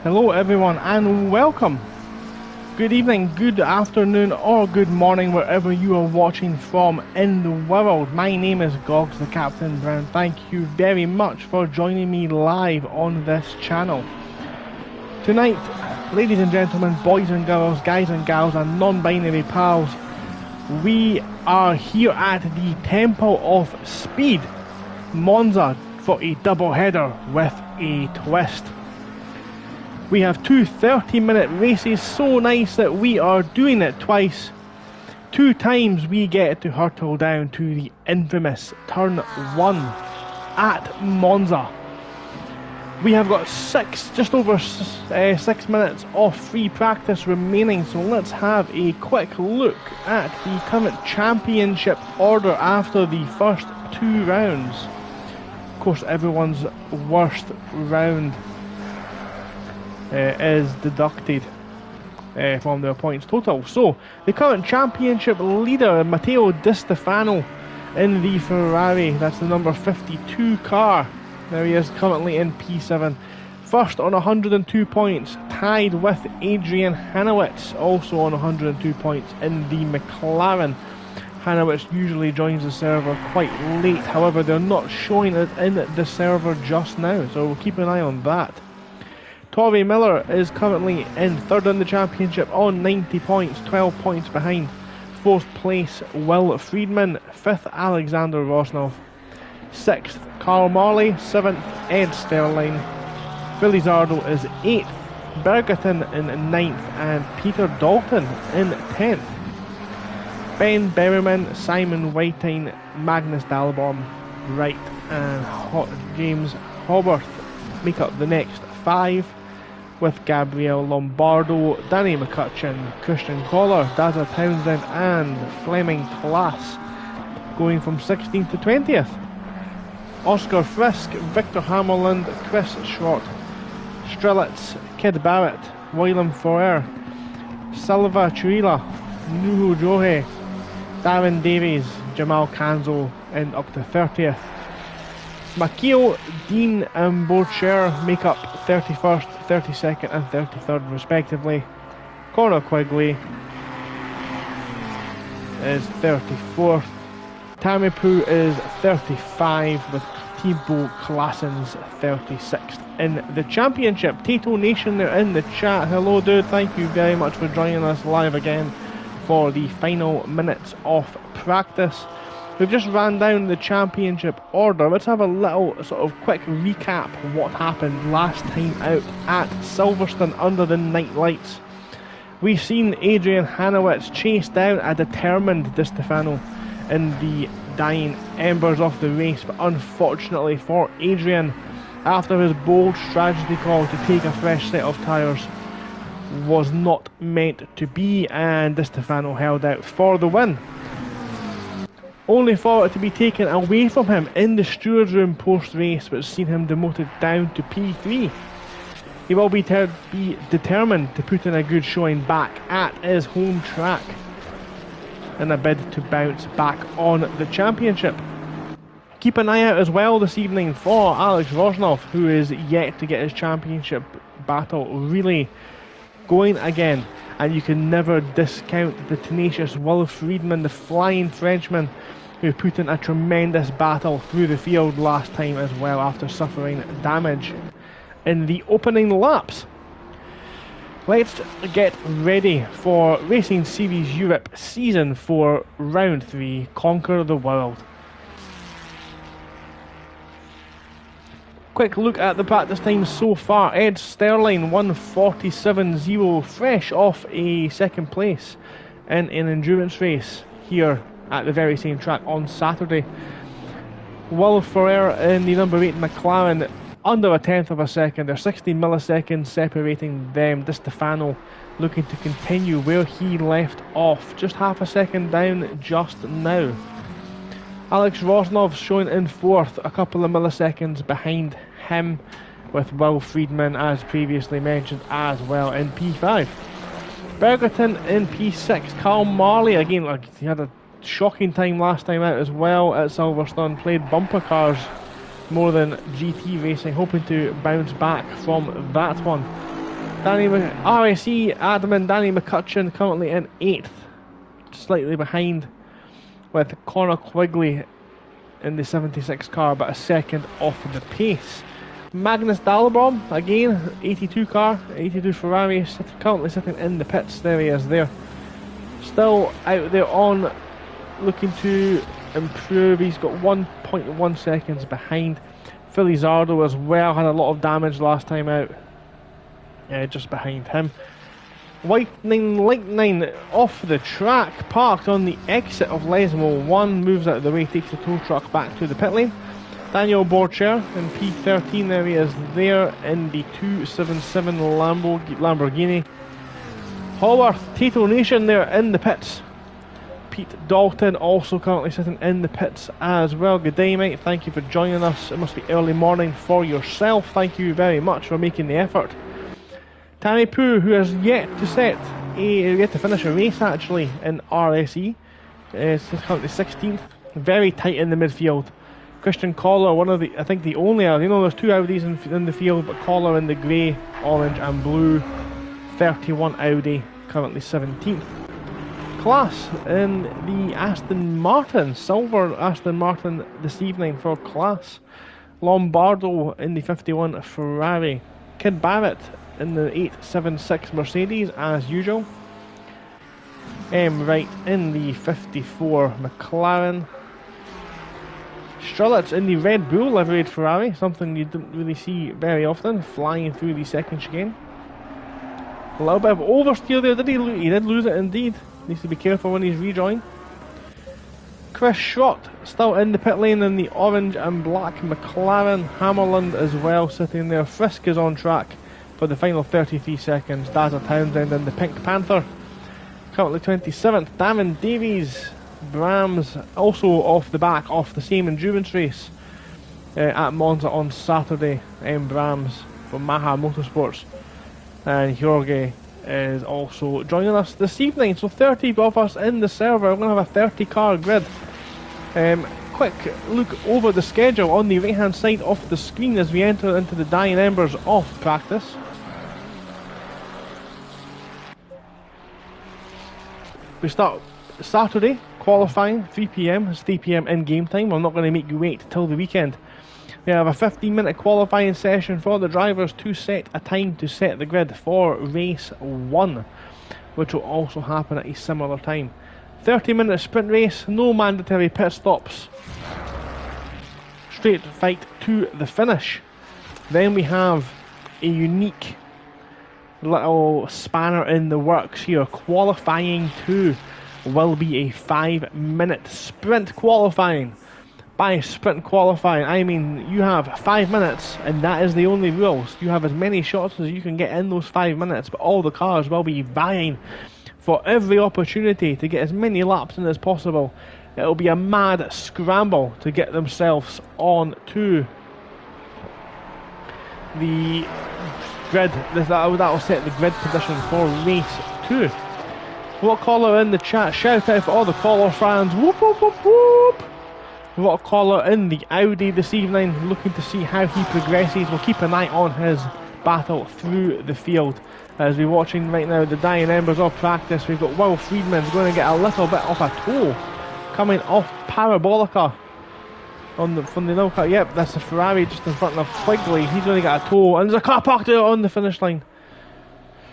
Hello everyone and welcome. Good evening, good afternoon or good morning wherever you are watching from in the world. My name is Gogs the Captain Brown. Thank you very much for joining me live on this channel. Tonight, ladies and gentlemen, boys and girls, guys and gals and non-binary pals, we are here at the Temple of Speed, Monza, for a double header with a twist. We have two 30-minute races, so nice that we are doing it twice. Two times we get to hurtle down to the infamous Turn 1 at Monza. We have got just over 6 minutes of free practice remaining, so let's have a quick look at the current championship order after the first two rounds. Of course, everyone's worst round is deducted from their points total. So the current championship leader, Matteo Di Stefano, in the Ferrari, that's the number 52 car. There he is, currently in P7, first on 102 points, tied with Adrian Hanowitz, also on 102 points in the McLaren. Hanowitz usually joins the server quite late, however they're not showing it in the server just now, so we'll keep an eye on that. Tove Miller is currently in third in the championship on 90 points, 12 points behind. Fourth place, Will Friedman. Fifth, Alexander Rosnov. Sixth, Carl Marley. Seventh, Ed Sterling. Felizardo is 8th. Bergerton in 9th and Peter Dalton in 10th. Ben Berryman, Simon Whitine, Magnus Dalborn, Wright and James Hobarth make up the next 5, with Gabriel Lombardo, Danny McCutcheon, Christian Collar, Dazza Townsend and Fleming Klaas going from 16th to 20th. Oscar Frisk, Victor Hammerland, Chris Short, Strelitz, Kid Barrett, William Forer, Silva Churila, Nuhu Johe, Darren Davies, Jamal Kanzo and up to 30th. Makio, Dean and Borcher make up 31st, 32nd and 33rd respectively. Conor Quigley is 34th. Tamipu is 35 with Thibaut Claessens 36th in the championship. Tato Nation there in the chat. Hello dude, thank you very much for joining us live again for the final minutes of practice. We've just ran down the championship order. Let's have a little sort of quick recap of what happened last time out at Silverstone under the night lights. We've seen Adrian Hanowitz chase down a determined Di Stefano in the dying embers of the race, but unfortunately for Adrian, after his bold strategy call to take a fresh set of tyres was not meant to be, and Di Stefano held out for the win, only for it to be taken away from him in the steward's room post-race, which seen him demoted down to P3. He will be determined to put in a good showing back at his home track in a bid to bounce back on the championship. Keep an eye out as well this evening for Alex Rosnov, who is yet to get his championship battle really going again, and you can never discount the tenacious Will Friedman, the flying Frenchman, who put in a tremendous battle through the field last time as well after suffering damage in the opening laps. Let's get ready for Racing Series Europe Season 4 Round 3, Conquer the World. Quick look at the practice times so far. Ed Sterling 1:47.0, fresh off a second place in an endurance race here at the very same track on Saturday. Will Ferrer in the number 8 McLaren under a tenth of a second. There's 60 milliseconds separating them. Di Stefano looking to continue where he left off, just half a second down just now. Alex Rosnov showing in 4th, a couple of milliseconds behind him, with Will Friedman, as previously mentioned, as well in P5. Bergerton in P6. Carl Marley, again, he had a shocking time last time out as well at Silverstone, played bumper cars more than GT racing, hoping to bounce back from that one. RSE admin Danny McCutcheon currently in 8th, slightly behind with Connor Quigley in the 76 car, but a second off the pace. Magnus Dahlbom, again, 82 car, 82 Ferrari, currently sitting in the pits. There he is there. Still out there on, looking to improve. He's got 1.1 seconds behind. Felizardo as well, had a lot of damage last time out. Just behind him. Lightning off the track, parked on the exit of Lesmo 1, moves out of the way, takes the tow truck back to the pit lane. Daniel Borcher in P13, there he is there in the 277 Lamborghini. Haworth, Tato Nation there in the pits. Pete Dalton also currently sitting in the pits as well. Good day, mate, thank you for joining us. It must be early morning for yourself. Thank you very much for making the effort. Tammy Poo, who has yet to finish a race actually in RSE, is currently 16th, very tight in the midfield. Christian Collar, one of the, I think the only, there's two Audis in the field, but Collar in the grey, orange and blue, 31 Audi, currently 17th. Class in the Aston Martin, silver Aston Martin this evening for Class. Lombardo in the 51 Ferrari. Kid Barrett in the 876 Mercedes as usual. Wright in the 54 McLaren. Strelitz in the Red Bull liveried Ferrari, something you don't really see very often, flying through the second chicane. A little bit of oversteer there, did he? He did lose it indeed. Needs to be careful when he's rejoined. Chris Schrott still in the pit lane in the orange and black McLaren. Hammerland as well sitting there. Frisk is on track for the final 33 seconds. Dazza Townsend in the Pink Panther, currently 27th. Darren Davies, Brams, also off the same endurance race at Monza on Saturday. Brams from Maha Motorsports. And Jorge is also joining us this evening. So 30 of us in the server. We're going to have a 30 car grid. Quick look over the schedule on the right hand side of the screen as we enter into the dying embers of practice. We start Saturday qualifying 3 PM. It's 3 PM in game time. I'm not going to make you wait till the weekend. We have a 15-minute qualifying session for the drivers to set a time to set the grid for race 1, which will also happen at a similar time. 30-minute sprint race, no mandatory pit stops. Straight fight to the finish. Then we have a unique little spanner in the works here. Qualifying 2 will be a 5-minute sprint qualifying. By sprint qualifying, I mean you have 5 minutes and that is the only rules. You have as many shots as you can get in those 5 minutes, but all the cars will be vying for every opportunity to get as many laps in as possible. It'll be a mad scramble to get themselves on to the grid. That'll set the grid position for race 2. What caller in the chat? Shout out for all the caller fans. Whoop whoop whoop whoop. What caller in the Audi this evening, looking to see how he progresses. We'll keep an eye on his battle through the field. As we're watching right now the dying embers of practice, we've got Will Friedman's going to get a little bit of a tow coming off Parabolica from the no cut. Yep, that's a Ferrari just in front of Quigley. He's going to get a tow, and there's a car parked there on the finish line.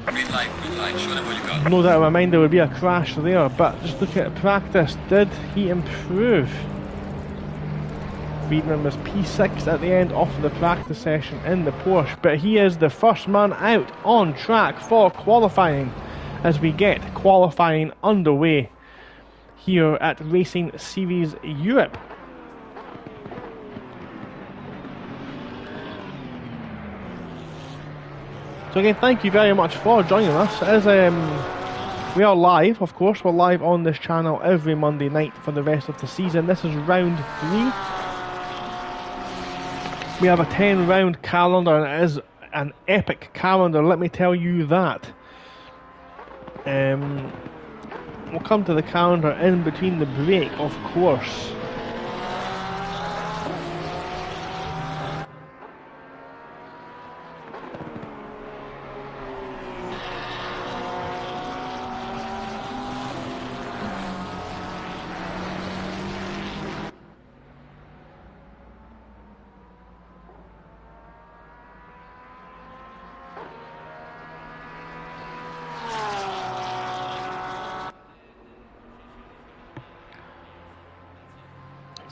Green light, show them what you got. No doubt in my mind there would be a crash there, but just looking at practice, did he improve? Friedman was P6 at the end of the practice session in the Porsche, but he is the first man out on track for qualifying as we get qualifying underway here at Racing Series Europe. So again, thank you very much for joining us. As we are live, of course, we're live on this channel every Monday night for the rest of the season. This is round 3. We have a 10-round calendar, and it is an epic calendar, let me tell you that. We'll come to the calendar in between the break, of course.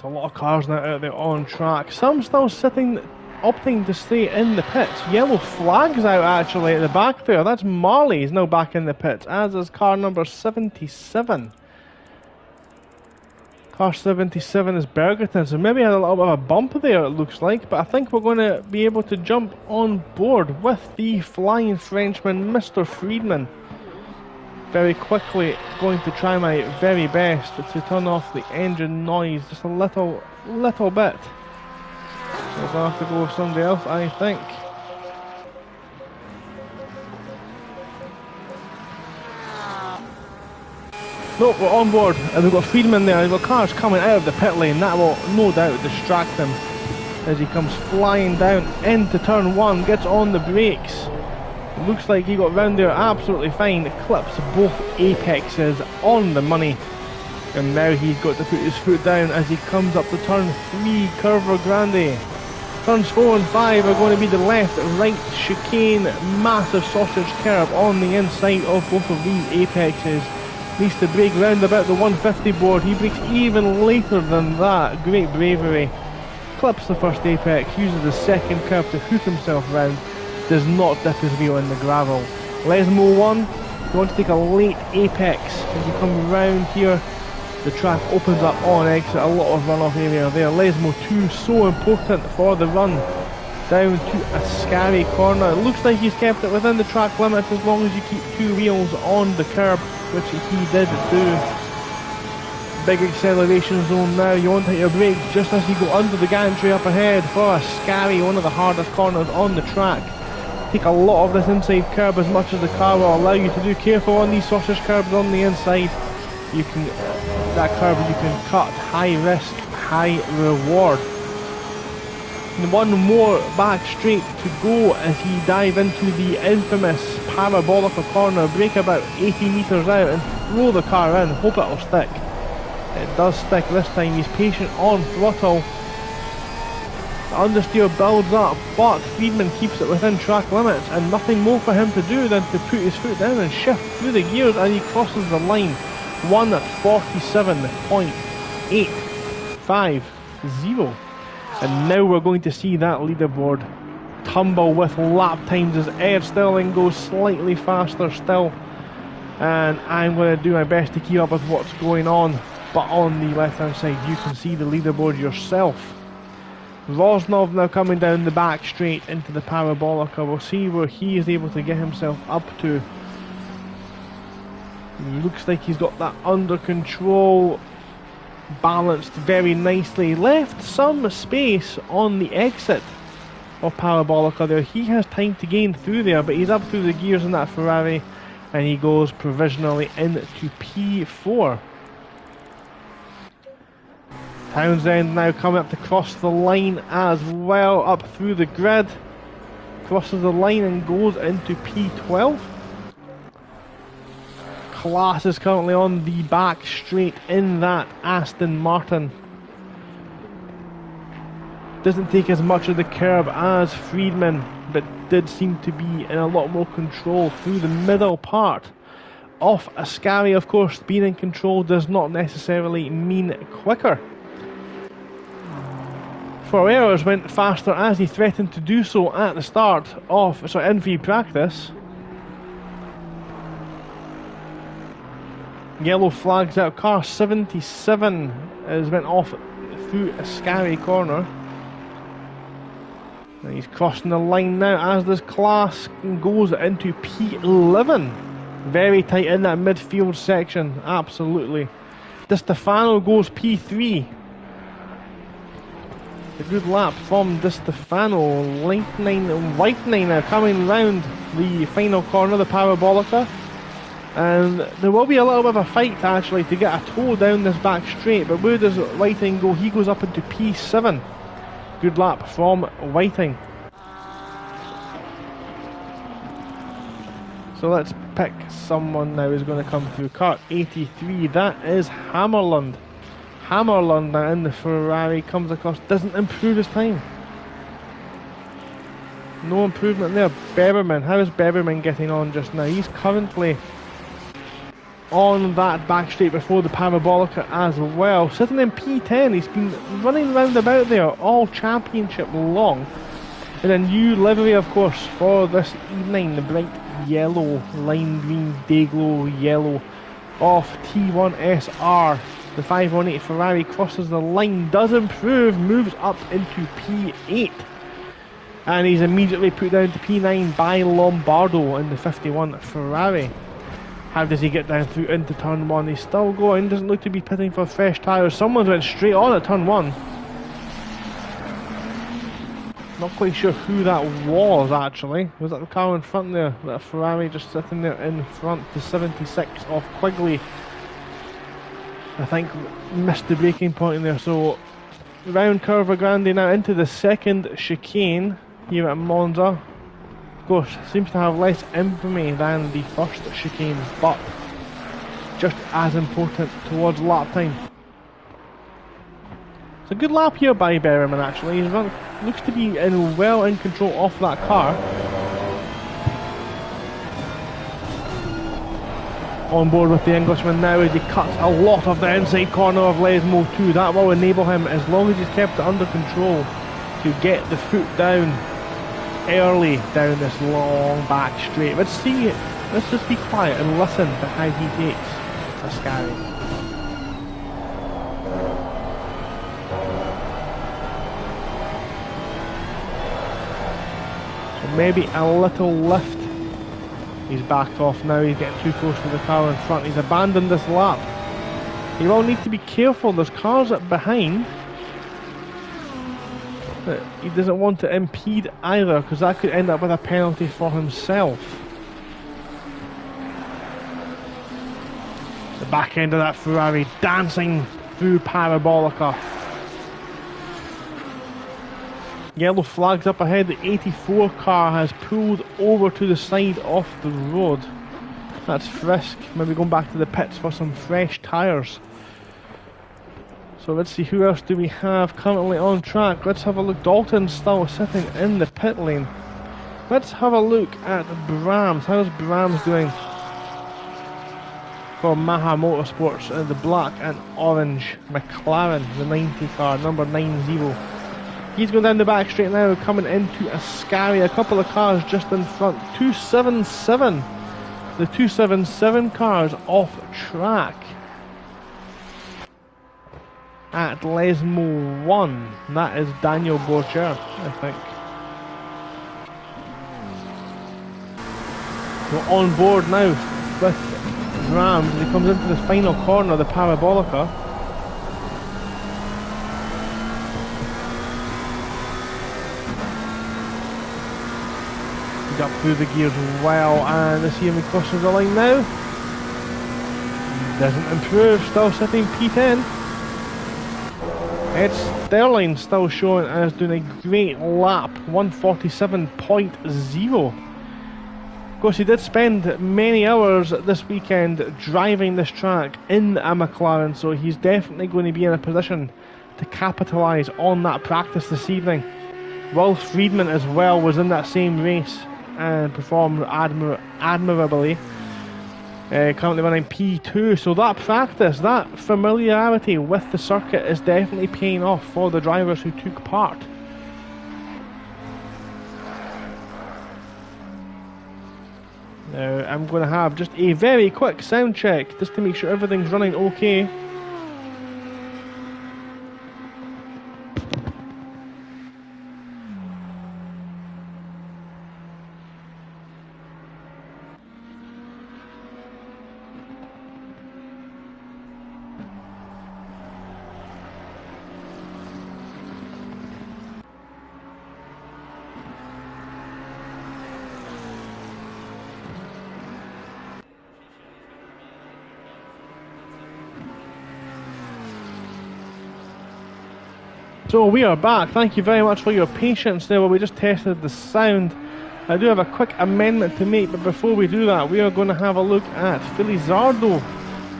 There's a lot of cars now out there on track. Some still opting to stay in the pits. Yellow flags out actually at the back there. That's Marley is now back in the pits, as is car number 77. Car 77 is Bergerton, so maybe had a little bit of a bump there it looks like, but I think we're going to be able to jump on board with the Flying Frenchman, Mr. Friedman. Very quickly going to try my very best to turn off the engine noise just a little bit. So we're going to have to go with somebody else, I think. Nope, we're on board, and we've got Friedman there, and we've got cars coming out of the pit lane. That will no doubt distract him as he comes flying down into turn 1, gets on the brakes. Looks like he got round there absolutely fine, clips both apexes on the money, and now he's got to put his foot down as he comes up to turn 3, Curva Grande. Turns 4 and 5 are going to be the left-right chicane, massive sausage curve on the inside of both of these apexes. Needs to brake round about the 150 board. He brakes even later than that. Great bravery. Clips the first apex, uses the second curve to hook himself round. Does not dip his wheel in the gravel. Lesmo 1, you want to take a late apex. As you come round here, the track opens up on exit. A lot of runoff area there. Lesmo 2, so important for the run. Down to a scary corner. It looks like he's kept it within the track limits as long as you keep 2 wheels on the curb, which he did do. Big acceleration zone now. You want to hit your brakes just as you go under the gantry up ahead for a scary, one of the hardest corners on the track. Take a lot of this inside curb as much as the car will allow you to do. Careful on these sausage curbs on the inside. You can that curb you can cut. High risk, high reward. And one more back straight to go as he dive into the infamous parabolica corner. Brake about 80 metres out and throw the car in. Hope it'll stick. It does stick this time. He's patient on throttle. The understeer builds up, but Friedman keeps it within track limits, and nothing more for him to do than to put his foot down and shift through the gears as he crosses the line. 1:47.850. And now we're going to see that leaderboard tumble with lap times as Ed Sterling goes slightly faster still. And I'm going to do my best to keep up with what's going on. But on the left hand side you can see the leaderboard yourself. Rosnov now coming down the back straight into the parabolica. We'll see where he is able to get himself up to. Looks like he's got that under control, balanced very nicely. Left some space on the exit of parabolica there. He has time to gain through there, but he's up through the gears in that Ferrari, and he goes provisionally into P4. Townsend now coming up to cross the line as well, up through the grid, crosses the line and goes into P12. Class is currently on the back straight in that Aston Martin. Doesn't take as much of the curb as Friedman, but did seem to be in a lot more control through the middle part of Ascari. Of course, being in control does not necessarily mean quicker. Ferreras went faster as he threatened to do so at the start of in free practice. Yellow flags out. Car 77 has went off through Ascari corner. And he's crossing the line now as this class goes into P11. Very tight in that midfield section, absolutely. Di Stefano goes P3. A good lap from Di Stefano. Lightning now coming round the final corner, the parabolica. And there will be a little bit of a fight actually to get a toe down this back straight, but where does Whiting go? He goes up into P7. Good lap from Whiting. So let's pick someone now who's going to come through. Car 83, that is Hammerlund. Hammerlund now in the Ferrari, comes across, doesn't improve his time. No improvement there. Beberman, how is Beberman getting on just now? He's currently on that back straight before the Parabolica as well. Sitting in P10, he's been running round about there all championship long. In a new livery, of course, for this evening, the bright yellow, lime green, day-glow yellow of T1 SR. The 518 Ferrari crosses the line, does improve, moves up into P8. And he's immediately put down to P9 by Lombardo in the 51 Ferrari. How does he get down through into turn 1? He's still going, doesn't look to be pitting for fresh tyres. Someone's went straight on at turn 1. Not quite sure who that was actually. Was that the car in front there? That Ferrari just sitting there in front, the 76 off Quigley. I think missed the braking point in there. So round Curva Grande now into the second chicane here at Monza. Of course, seems to have less infamy than the first chicane, but just as important towards lap time. It's a good lap here by Berriman actually. He's looks to be well in control of that car. On board with the Englishman now as he cuts a lot of the inside corner of Lesmo 2. That will enable him, as long as he's kept it under control, to get the foot down early down this long back straight. Let's just be quiet and listen to how he takes Ascari. So maybe a little lift. He's backed off now, he's getting too close to the car in front. He's abandoned this lap. He will need to be careful, there's cars up behind that he doesn't want to impede either, because that could end up with a penalty for himself. The back end of that Ferrari dancing through Parabolica. Yellow flags up ahead. The 84 car has pulled over to the side of the road. That's Frisk, maybe going back to the pits for some fresh tyres. So let's see, who else do we have currently on track? Let's have a look. Dalton's still sitting in the pit lane. Let's have a look at Brahms. How's Brahms doing for Maha Motorsports in the black and orange McLaren, the 90 car, number 90. He's going down the back straight now, coming into Ascari. A couple of cars just in front. 277. The 277 cars off track at Lesmo 1. That is Daniel Borcher, I think. We're on board now with Rams. He comes into the final corner of the Parabolica. He's up through the gears well, and let's see him crosses the line now. Doesn't improve, still sitting P10. It's Sterling still showing as doing a great lap, 147.0. Of course, he did spend many hours this weekend driving this track in a McLaren, so he's definitely going to be in a position to capitalise on that practice this evening. Will Friedman as well was in that same race and performed admirably. Currently running P2, so that practice, that familiarity with the circuit is definitely paying off for the drivers who took part. Now I'm going to have just a very quick sound check just to make sure everything's running okay. So we are back. Thank you very much for your patience there while we just tested the sound. I do have a quick amendment to make, but before we do that, we are going to have a look at Felizardo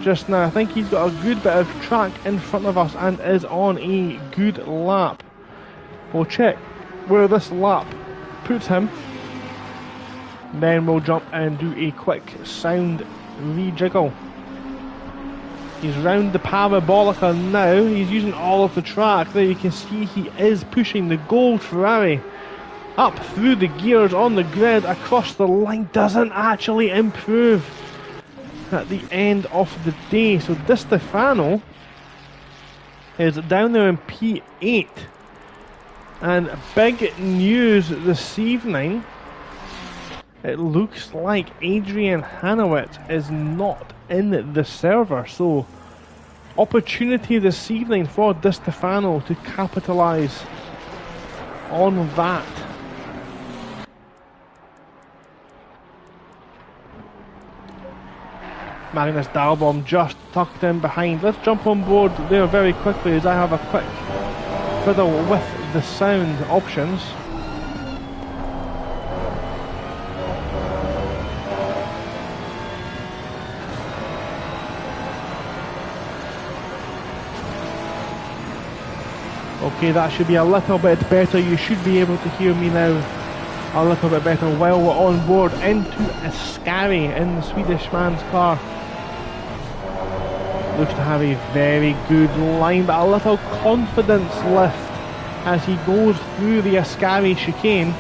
just now. I think he's got a good bit of track in front of us and is on a good lap. We'll check where this lap puts him. Then we'll jump and do a quick sound rejiggle. He's round the Parabolica now. He's using all of the track. There you can see he is pushing the gold Ferrari up through the gears on the grid across the line. Doesn't actually improve at the end of the day. So Di Stefano is down there in P8. And big news this evening. It looks like Adrian Hanowitz is not in the server, so opportunity this evening for Di Stefano to capitalise on that. Magnus Dahlbaum just tucked in behind. Let's jump on board there very quickly as I have a quick fiddle with the sound options. Okay, that should be a little bit better. You should be able to hear me now a little bit better while we're on board into Ascari in the Swedish man's car. Looks to have a very good line, but a little confidence lift as he goes through the Ascari chicane.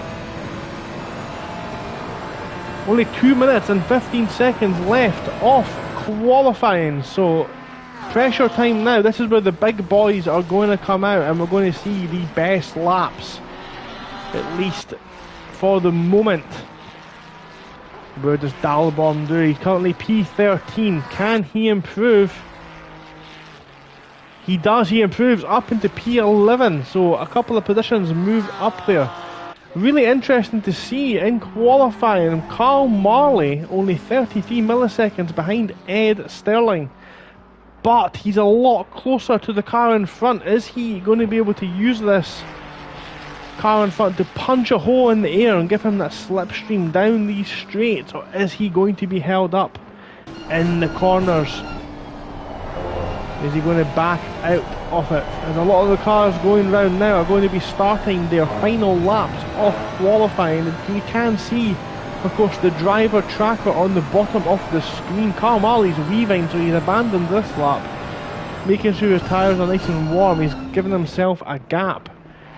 Only 2 minutes and 15 seconds left off qualifying, so pressure time now. This is where the big boys are going to come out, and we're going to see the best laps, at least for the moment. Where does Dahlbaum do? He's currently P13. Can he improve? He does. He improves up into P11, so a couple of positions moved up there. Really interesting to see in qualifying. Carl Marley only 33 milliseconds behind Ed Sterling, but he's a lot closer to the car in front. Is he going to be able to use this car in front to punch a hole in the air and give him that slipstream down these straights, or is he going to be held up in the corners? Is he going to back out of it? As a lot of the cars going round now are going to be starting their final laps of qualifying. And we can see, of course, the driver tracker on the bottom of the screen. Carl Marley's weaving, so he's abandoned this lap, making sure his tyres are nice and warm. He's given himself a gap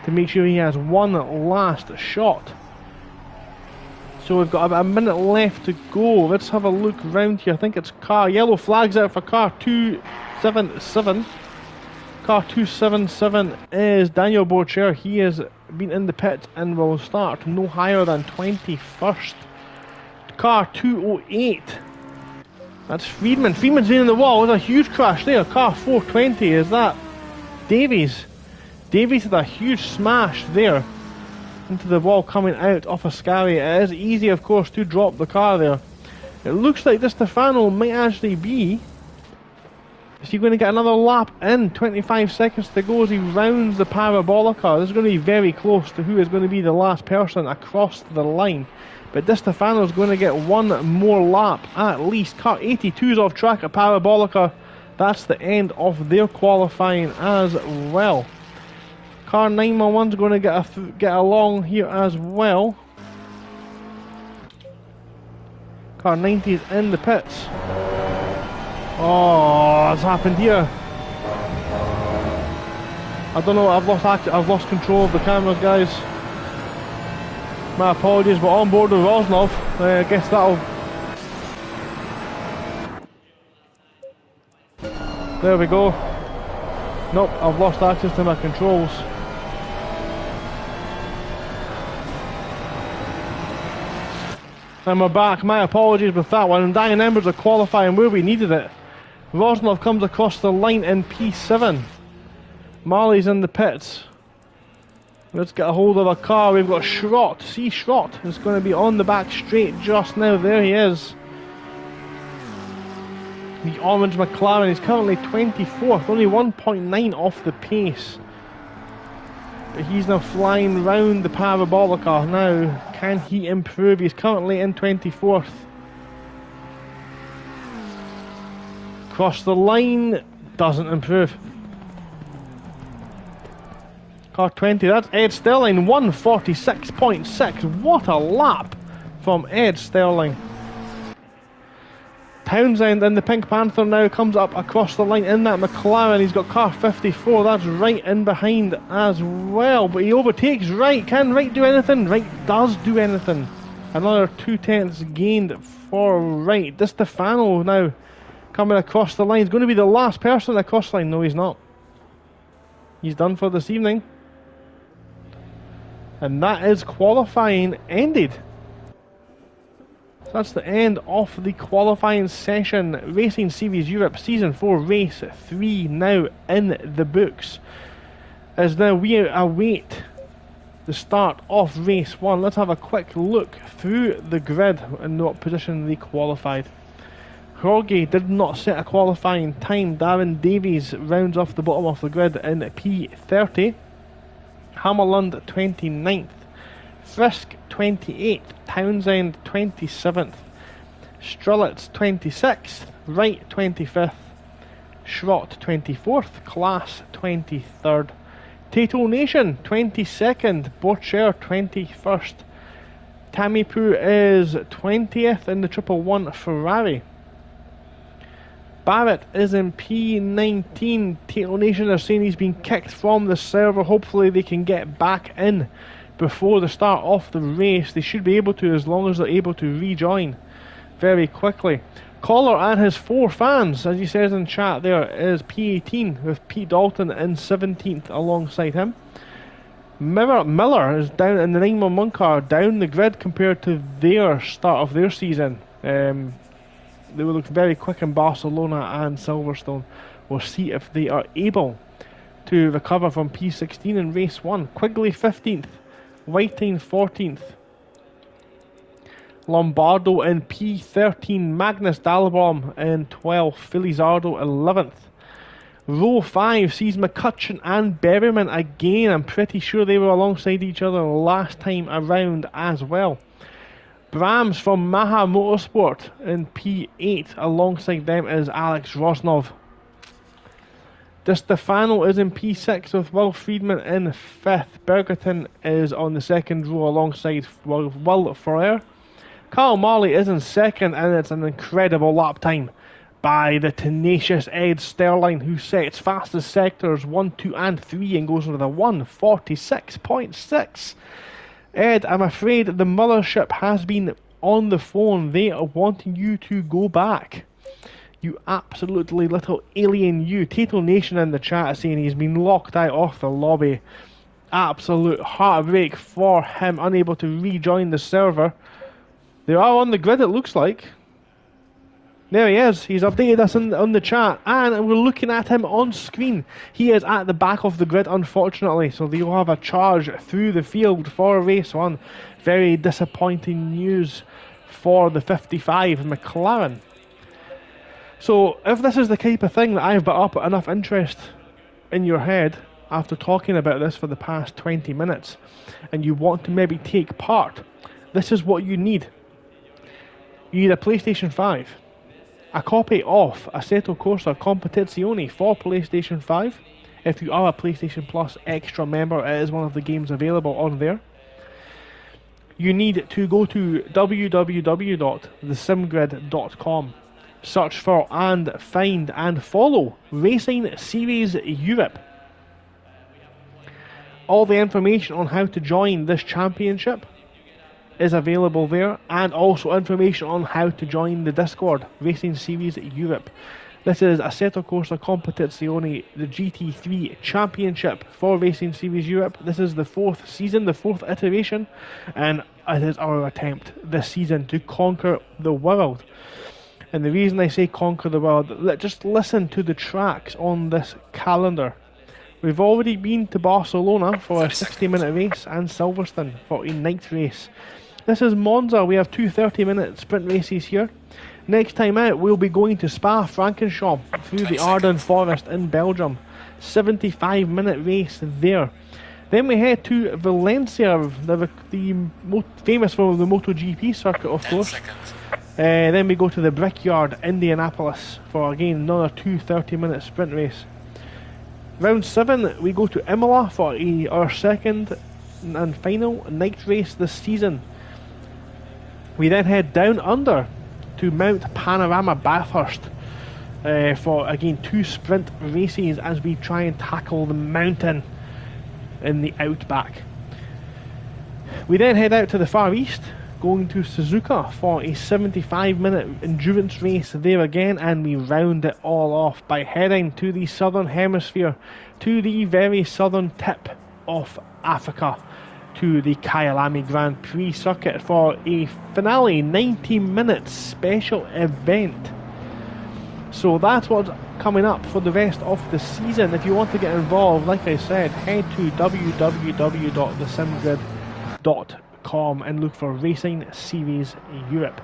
to make sure he has one last shot. So we've got about a minute left to go. Let's have a look round here. I think it's yellow flags out for car 277. Car 277 is Daniel Bourchier. He has been in the pit and will start no higher than 21st. Car 208. That's Friedman. Friedman's in the wall. There's a huge crash there. Car 420. Is that Davies? Davies had a huge smash there into the wall coming out of Ascari. It is easy, of course, to drop the car there. It looks like Di Stefano might actually be. Is he going to get another lap in? 25 seconds to go as he rounds the Parabolica. This is going to be very close to who is going to be the last person across the line. But Di Stefano is going to get one more lap at least. Car 82 is off track at Parabolica. That's the end of their qualifying as well. Car 911 is going to get along here as well. Car 90 is in the pits. Oh, what's happened here? I don't know. I've lost control of the cameras, guys. My apologies, but on board with Rosnov. I guess that'll. There we go. Nope, I've lost access to my controls. And we're back. My apologies with that one. And Diane Embers are qualifying where we needed it. Rosnov comes across the line in P7. Marley's in the pits. Let's get a hold of a car. We've got Schrott. See, Schrott is going to be on the back straight just now. There he is. The orange McLaren is currently 24th. Only 1.9 off the pace. But he's now flying round the Parabolica now. Can he improve? He's currently in 24th. Cross the line, doesn't improve. Car 20, that's Ed Sterling, 146.6. What a lap from Ed Sterling. Townsend in the Pink Panther now comes up across the line in that McLaren. He's got car 54. That's Wright in behind as well. But he overtakes Wright. Can Wright do anything? Wright does do anything. Another 2/10 gained for Wright. Di Stefano now coming across the line. He's going to be the last person across the line. No, he's not. He's done for this evening. And that is qualifying ended. So that's the end of the qualifying session. Racing Series Europe Season 4 Race 3 now in the books. As now we await the start of Race 1. Let's have a quick look through the grid and what position they qualified. Jorge did not set a qualifying time. Darren Davies rounds off the bottom of the grid in P30. Hammerlund 29th. Frisk 28th. Townsend 27th. Strelitz 26th. Wright 25th. Schrott 24th. Class 23rd. Tato Nation 22nd. Borcher 21st. Tamipoo is 20th in the 111 Ferrari. Barrett is in P19. Tato Nation are saying he's been kicked from the server. Hopefully they can get back in before the start of the race. They should be able to, as long as they're able to rejoin very quickly. Collar and his 4 fans, as he says in chat there, is P18 with Pete Dalton in 17th alongside him. Miller is down in the 911 car, down the grid compared to their start of their season. They will look very quick in Barcelona and Silverstone. We'll see if they are able to recover from P16 in race 1. Quigley 15th, Whiting 14th, Lombardo in P13, Magnus Dahlbaum in 12th, Felizardo 11th. Row 5 sees McCutcheon and Berryman again. I'm pretty sure they were alongside each other last time around as well. Brahms from Maha Motorsport in P8. Alongside them is Alex Rosnov. Di Stefano is in P6 with Will Friedman in 5th. Bergerton is on the second row alongside Will Ferrer. Carl Marley is in 2nd, and it's an incredible lap time by the tenacious Ed Sterling, who sets fastest sectors 1, 2 and 3 and goes with a 1:46.6. Ed, I'm afraid the mothership has been on the phone. They are wanting you to go back. You absolutely little alien, you. Tato Nation in the chat is saying he's been locked out of the lobby. Absolute heartbreak for him, unable to rejoin the server. They are on the grid, it looks like. There he is. He's updated us on the chat, and we're looking at him on screen. He is at the back of the grid, unfortunately, so they will have a charge through the field for race 1. Very disappointing news for the 55 McLaren. So, if this is the type of thing that I've built up enough interest in your head after talking about this for the past 20 minutes, and you want to maybe take part, this is what you need. You need a PlayStation 5. A copy of Assetto Corsa Competizione for PlayStation 5. If you are a PlayStation Plus Extra member, it is one of the games available on there. You need to go to www.thesimgrid.com. Search for and find and follow Racing Series Europe. All the information on how to join this championship is available there, and also information on how to join the Discord, Racing Series Europe. This is Assetto Corsa Competizione, the GT3 Championship for Racing Series Europe. This is the 4th season, the 4th iteration, and it is our attempt this season to conquer the world. And the reason I say conquer the world, just listen to the tracks on this calendar. We've already been to Barcelona for a 60-minute race and Silverstone for a night race. This is Monza. We have 2 30-minute sprint races here. Next time out, we'll be going to Spa-Francorchamps through the Ardennes Forest in Belgium. 75-minute race there. Then we head to Valencia, the famous for the MotoGP circuit, of course. Then we go to the Brickyard, Indianapolis, for again another 2 30-minute sprint race. Round 7, we go to Imola for our second and final night race this season. We then head down under to Mount Panorama Bathurst for, again, 2 sprint races as we try and tackle the mountain in the outback. We then head out to the Far East, going to Suzuka for a 75-minute endurance race there again, and we round it all off by heading to the southern hemisphere, to the very southern tip of Africa, to the Kyalami Grand Prix circuit for a finale 90-minute special event. So that's what's coming up for the rest of the season. If you want to get involved, like I said, head to www.thesimgrid.com and look for Racing Series Europe.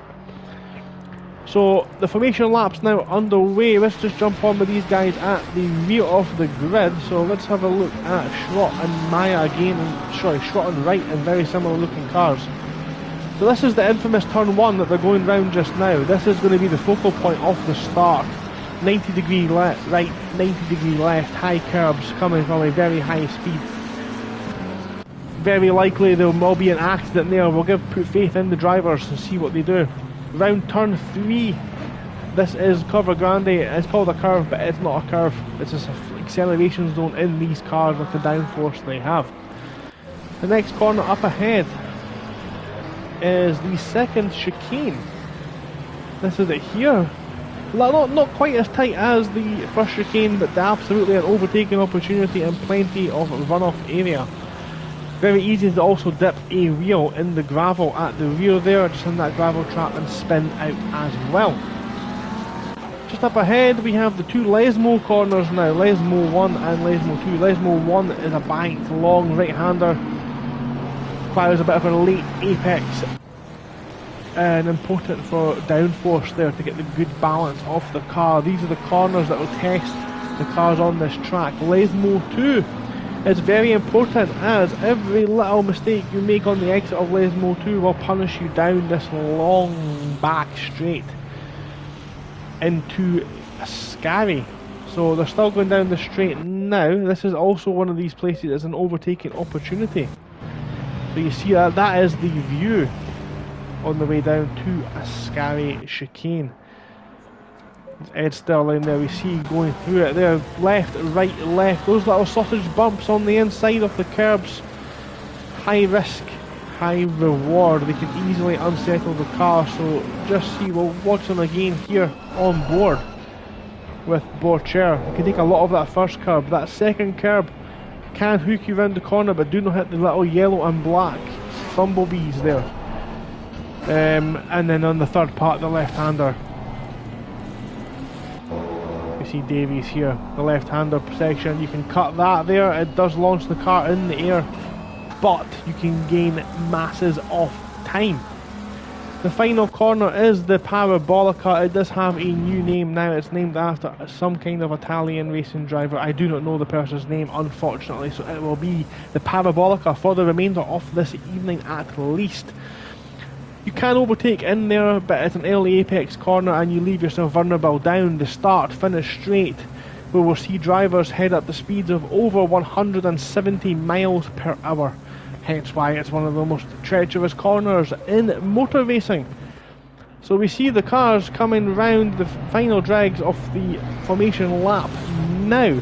So the formation lap's now underway. Let's just jump on with these guys at the rear of the grid. So let's have a look at Schrott and Maya again. Schrott and Wright in very similar looking cars. So this is the infamous turn 1 that they're going round just now. This is going to be the focal point of the start. 90 degree right, 90 degree left, high curbs coming from a very high speed. Very likely there will be an accident there. We'll put faith in the drivers and see what they do. Round turn 3. This is Curva Grande. It's called a curve, but it's not a curve. It's just an acceleration zone in these cars with the downforce they have. The next corner up ahead is the second chicane. This is it here. Not quite as tight as the first chicane, but absolutely an overtaking opportunity and plenty of runoff area. Very easy to also dip a wheel in the gravel at the rear there, just in that gravel trap, and spin out as well. Just up ahead we have the 2 Lesmo corners now, Lesmo 1 and Lesmo 2. Lesmo 1 is a banked long right-hander, requires a bit of a late apex, and important for downforce there to get the good balance of the car. These are the corners that will test the cars on this track. Lesmo 2 is very important, as every little mistake you make on the exit of Lesmo 2 will punish you down this long back straight into Ascari. So they're still going down the straight now. This is also one of these places that's an overtaking opportunity. So you see that is the view on the way down to Ascari chicane. Ed Sterling there, we see going through it there, left, right, left, those little sausage bumps on the inside of the curbs. High risk, high reward. They can easily unsettle the car, so just see, we'll watch them again here on board with Borcher. You can take a lot of that first curb. That second curb can hook you round the corner, but do not hit the little yellow and black bumblebees there. And then on the third part, the left-hander. You see Davies here, the left-hander section. You can cut that there. It does launch the car in the air, but you can gain masses of time. The final corner is the Parabolica. It does have a new name now. It's named after some kind of Italian racing driver. I do not know the person's name, unfortunately, so it will be the Parabolica for the remainder of this evening at least. You can overtake in there, but it's an early apex corner and you leave yourself vulnerable down the start finish straight, where we'll see drivers head up to speeds of over 170 miles per hour. Hence why it's one of the most treacherous corners in motor racing. So we see the cars coming round the final dregs of the formation lap now.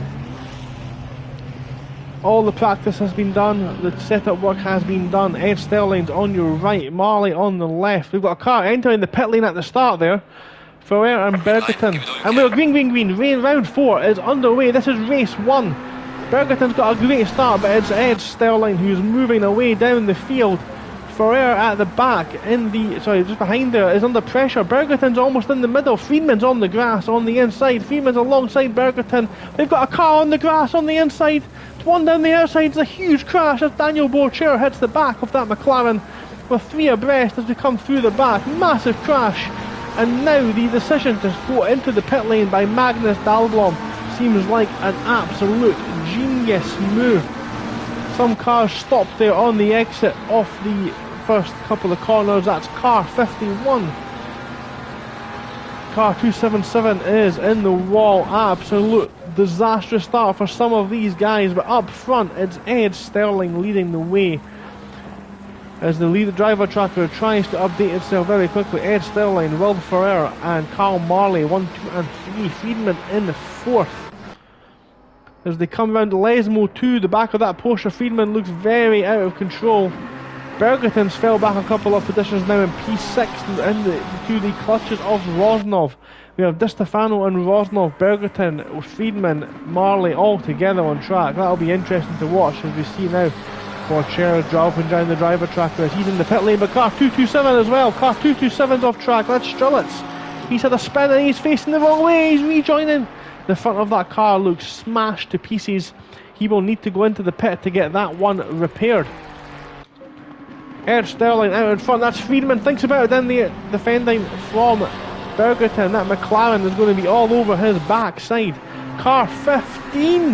All the practice has been done, the setup work has been done. Ed Sterling's on your right, Marley on the left. We've got a car entering the pit lane at the start there. Ferrer and Bergerton. And we're green. Round 4 is underway. This is race 1. Bergerton's got a great start, but it's Ed Sterling who's moving away down the field. Ferrer at the back, just behind there, is under pressure. Bergerton's almost in the middle. Friedman's on the grass on the inside. Friedman's alongside Bergerton. They've got a car on the grass on the inside. One down the outside. It's a huge crash as Daniel Borcher hits the back of that McLaren with 3 abreast as we come through the back. Massive crash. And now the decision to go into the pit lane by Magnus Dahlblom seems like an absolute genius move. Some cars stopped there on the exit of the first couple of corners. That's car 51. Car 277 is in the wall. Absolute disastrous start for some of these guys, but up front it's Ed Sterling leading the way. as the lead driver tracker tries to update itself very quickly. Ed Sterling, Will Ferrer and Carl Marley 1, 2 and 3. Friedman in 4th. As they come round Lesmo 2, the back of that Porsche, Friedman looks very out of control. Bergerton's fell back a couple of positions now in P6 into the clutches of Rosnov. We have Di Stefano and Rosnov, Bergerton, Friedman, Marley all together on track. That'll be interesting to watch as we see now Borchero dropping down the driver track as he's in the pit lane, but car 227 as well. Car 227's off track. That's Strelitz. He's had a spin and he's facing the wrong way. He's rejoining. The front of that car looks smashed to pieces. He will need to go into the pit to get that one repaired. Ed Sterling out in front. That's Friedman. Thinks about it. Then the defending from Bergerton. That McLaren is going to be all over his backside. Car 15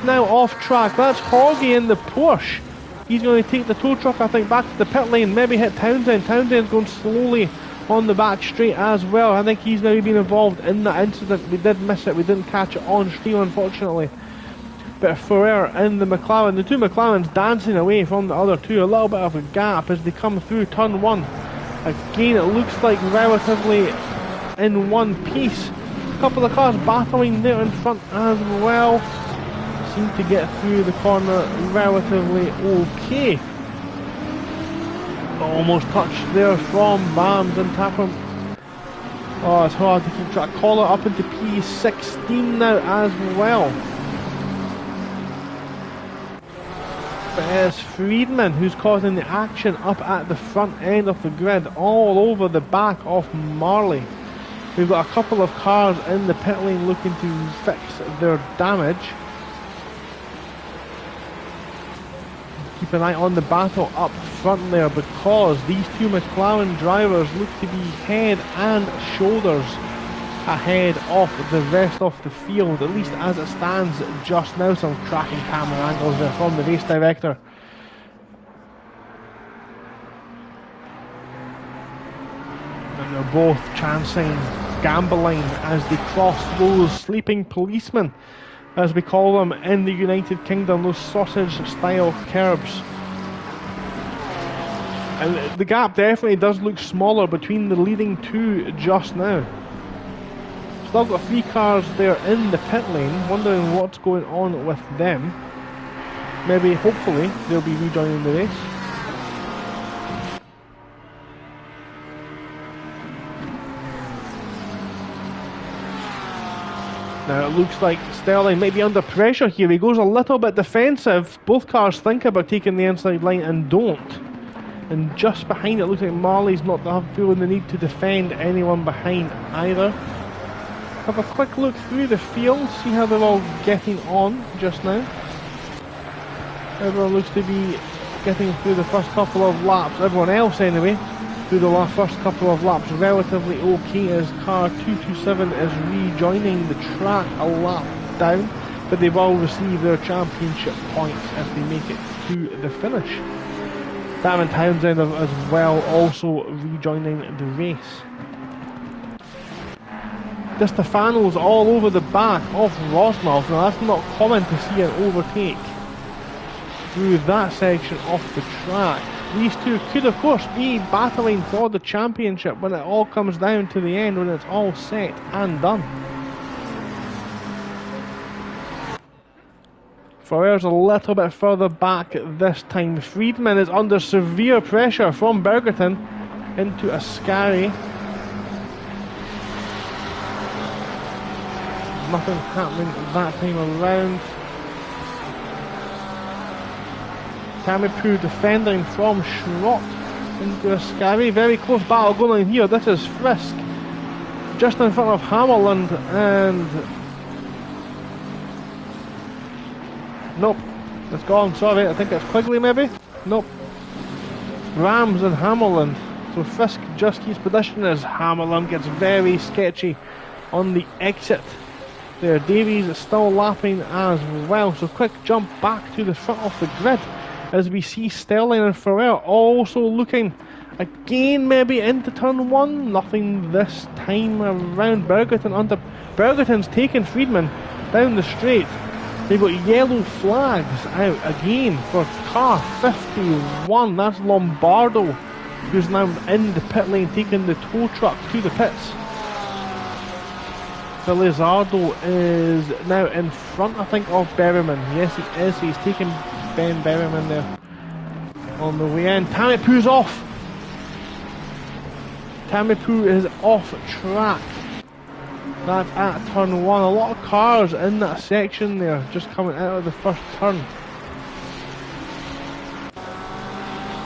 now off track. That's Hoggy in the Porsche. He's going to take the tow truck, I think, back to the pit lane. Maybe hit Townsend. Townsend's going slowly on the back straight as well. I think he's now been involved in that incident. We did miss it. We didn't catch it on stream, unfortunately. But Ferrer in the McLaren. The two McLarens dancing away from the other two. A little bit of a gap as they come through turn 1. Again, it looks like relatively in one piece. A couple of cars battling there in front as well. Seem to get through the corner relatively okay. Almost touched there from Bams and Tapham. Oh, it's hard to keep track. Collar up into P16 now as well. But it's Friedman who's causing the action up at the front end of the grid, all over the back of Marley. We've got a couple of cars in the pit lane looking to fix their damage. Keep an eye on the battle up front there, because these two McLaren drivers look to be head and shoulders ahead of the rest of the field, at least as it stands just now. Some cracking camera angles there from the race director. And they're both chancing, gambling as they cross those sleeping policemen, as we call them in the United Kingdom, those sausage style curbs. And the gap definitely does look smaller between the leading two just now. Still got 3 cars there in the pit lane, wondering what's going on with them. Maybe, hopefully, they'll be rejoining the race. Now it looks like Sterling might be under pressure here. He goes a little bit defensive. Both cars think about taking the inside line and don't. And just behind it looks like Marley's not feeling the need to defend anyone behind either. Have a quick look through the field, see how they're all getting on just now. Everyone looks to be getting through the first couple of laps. Everyone else anyway, through the first couple of laps relatively okay, as car 227 is rejoining the track a lap down, but they will receive their championship points if they make it to the finish. Damon Townsend as well also rejoining the race. Di Stefano's all over the back of Rosnov. Now that's not common to see an overtake through that section of the track. These two could of course be battling for the championship when it all comes down to the end, when it's all set and done. Ferrer's a little bit further back this time. Friedman is under severe pressure from Bergerton into Ascari. Nothing happening that time around. Tamepu defending from Schrott into Ascari. Very close battle going on here. This is Frisk just in front of Hammerland, and nope, it's gone. Sorry, I think it's Quigley maybe. Nope, Rams and Hammerland. So Frisk just keeps position as Hammerland gets very sketchy on the exit. There, Davies is still lapping as well. So quick jump back to the front of the grid as we see Sterling and Ferrer also looking again maybe into turn 1. Nothing this time around. Bergerton's taken Friedman down the straight. They've got yellow flags out again for car 51. That's Lombardo, who's now in the pit lane taking the tow truck to the pits. Felizardo is now in front, I think, of Berryman. Yes, he is. He's taking Ben Berryman there on the way in. Tamipu's off. Tamipu is off track. That's at turn 1. A lot of cars in that section there, just coming out of the first turn.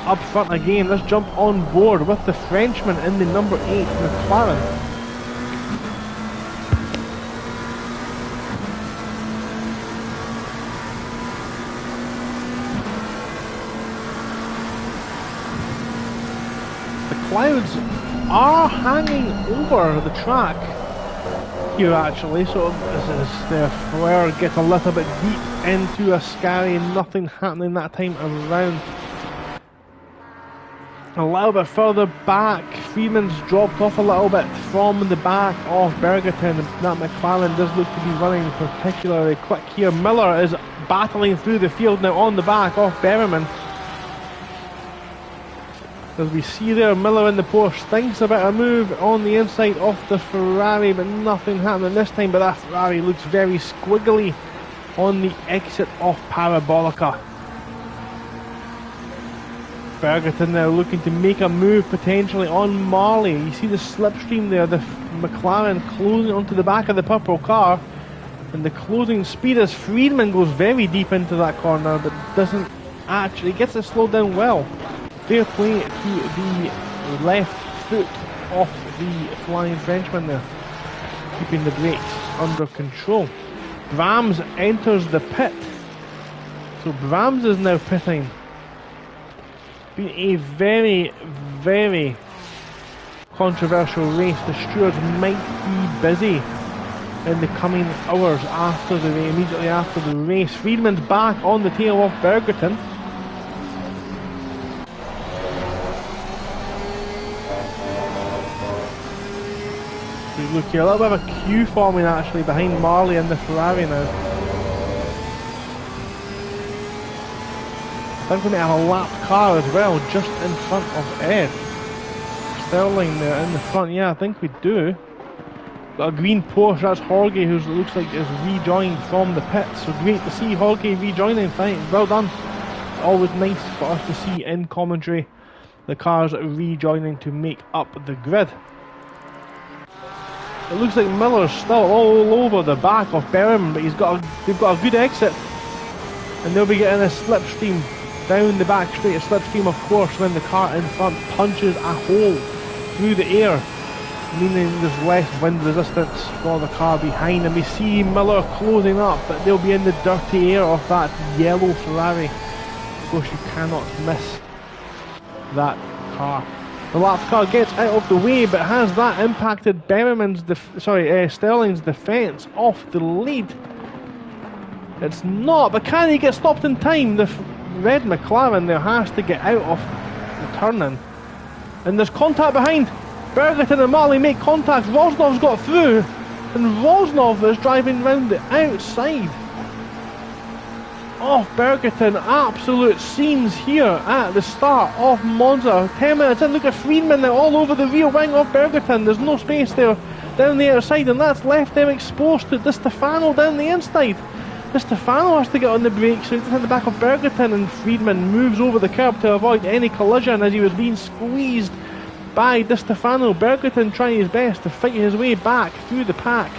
Up front again, let's jump on board with the Frenchman in the number 8 McLaren. Clouds are hanging over the track here actually, so this is the flare gets a little bit deep into a scary, nothing happening that time around. A little bit further back, Freeman's dropped off a little bit from the back of Bergerton. That McLaren does look to be running particularly quick here. Miller is battling through the field now on the back of Berryman. As we see there, Miller in the Porsche thinks about a move on the inside of the Ferrari, but nothing happening this time. But that Ferrari looks very squiggly on the exit of Parabolica. Bergerton now looking to make a move potentially on Marley. You see the slipstream there, the McLaren closing onto the back of the purple car. And the closing speed as Friedman goes very deep into that corner, but doesn't actually, gets it slowed down well. Fair play to the left foot of the flying Frenchman there, keeping the brakes under control. Brahms enters the pit, so Brahms is now pitting. Been a very, very controversial race. The stewards might be busy in the coming hours after the race, immediately after the race. Friedman's back on the tail of Bergerton. Look here, a little bit of a queue forming actually behind Marley and the Ferrari now. I think we might have a lapped car as well, just in front of Ed. Sterling there in the front, yeah, I think we do. Got a green Porsche, that's Jorge, who looks like is rejoined from the pits. So great to see Jorge rejoining, well done. Always nice for us to see in commentary the cars rejoining to make up the grid. It looks like Miller's still all over the back of Berryman, but they've got a good exit. And they'll be getting a slipstream down the back straight, a slipstream of course when the car in front punches a hole through the air, meaning there's less wind resistance for the car behind. And we see Miller closing up, but they'll be in the dirty air of that yellow Ferrari. Of course you cannot miss that car. The lapped car gets out of the way, but has that impacted Sterling's defence off the lead? It's not, but can he get stopped in time? The red McLaren there has to get out of the turn-in. And there's contact behind. Bergerton and Marley make contact. Rosnov's got through, and Rosnov is driving round the outside of Bergerton. Absolute scenes here at the start of Monza. 10 minutes in, look at Friedman now all over the rear wing of Bergerton. There's no space there down the outside, and that's left them exposed to Di Stefano down the inside. Di Stefano has to get on the brakes, so he's in the back of Bergerton, and Friedman moves over the curb to avoid any collision as he was being squeezed by Di Stefano. Bergerton trying his best to fight his way back through the pack.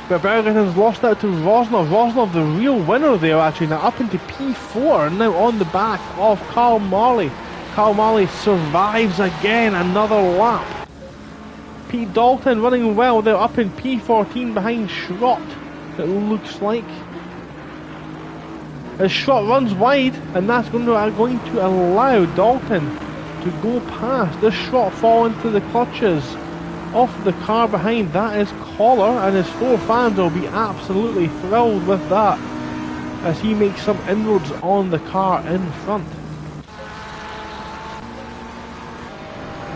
But Bergerton's lost out to Rosnov. Rosnov, the real winner there actually, now up into P4, now on the back of Karl Marley. Karl Marley survives again, another lap. Pete Dalton running well, they're up in P14 behind Schrott, it looks like. As Schrott runs wide, and that's going to allow Dalton to go past. Does Schrott fall into the clutches of the car behind? That is Collar, and his 4 fans will be absolutely thrilled with that as he makes some inroads on the car in front.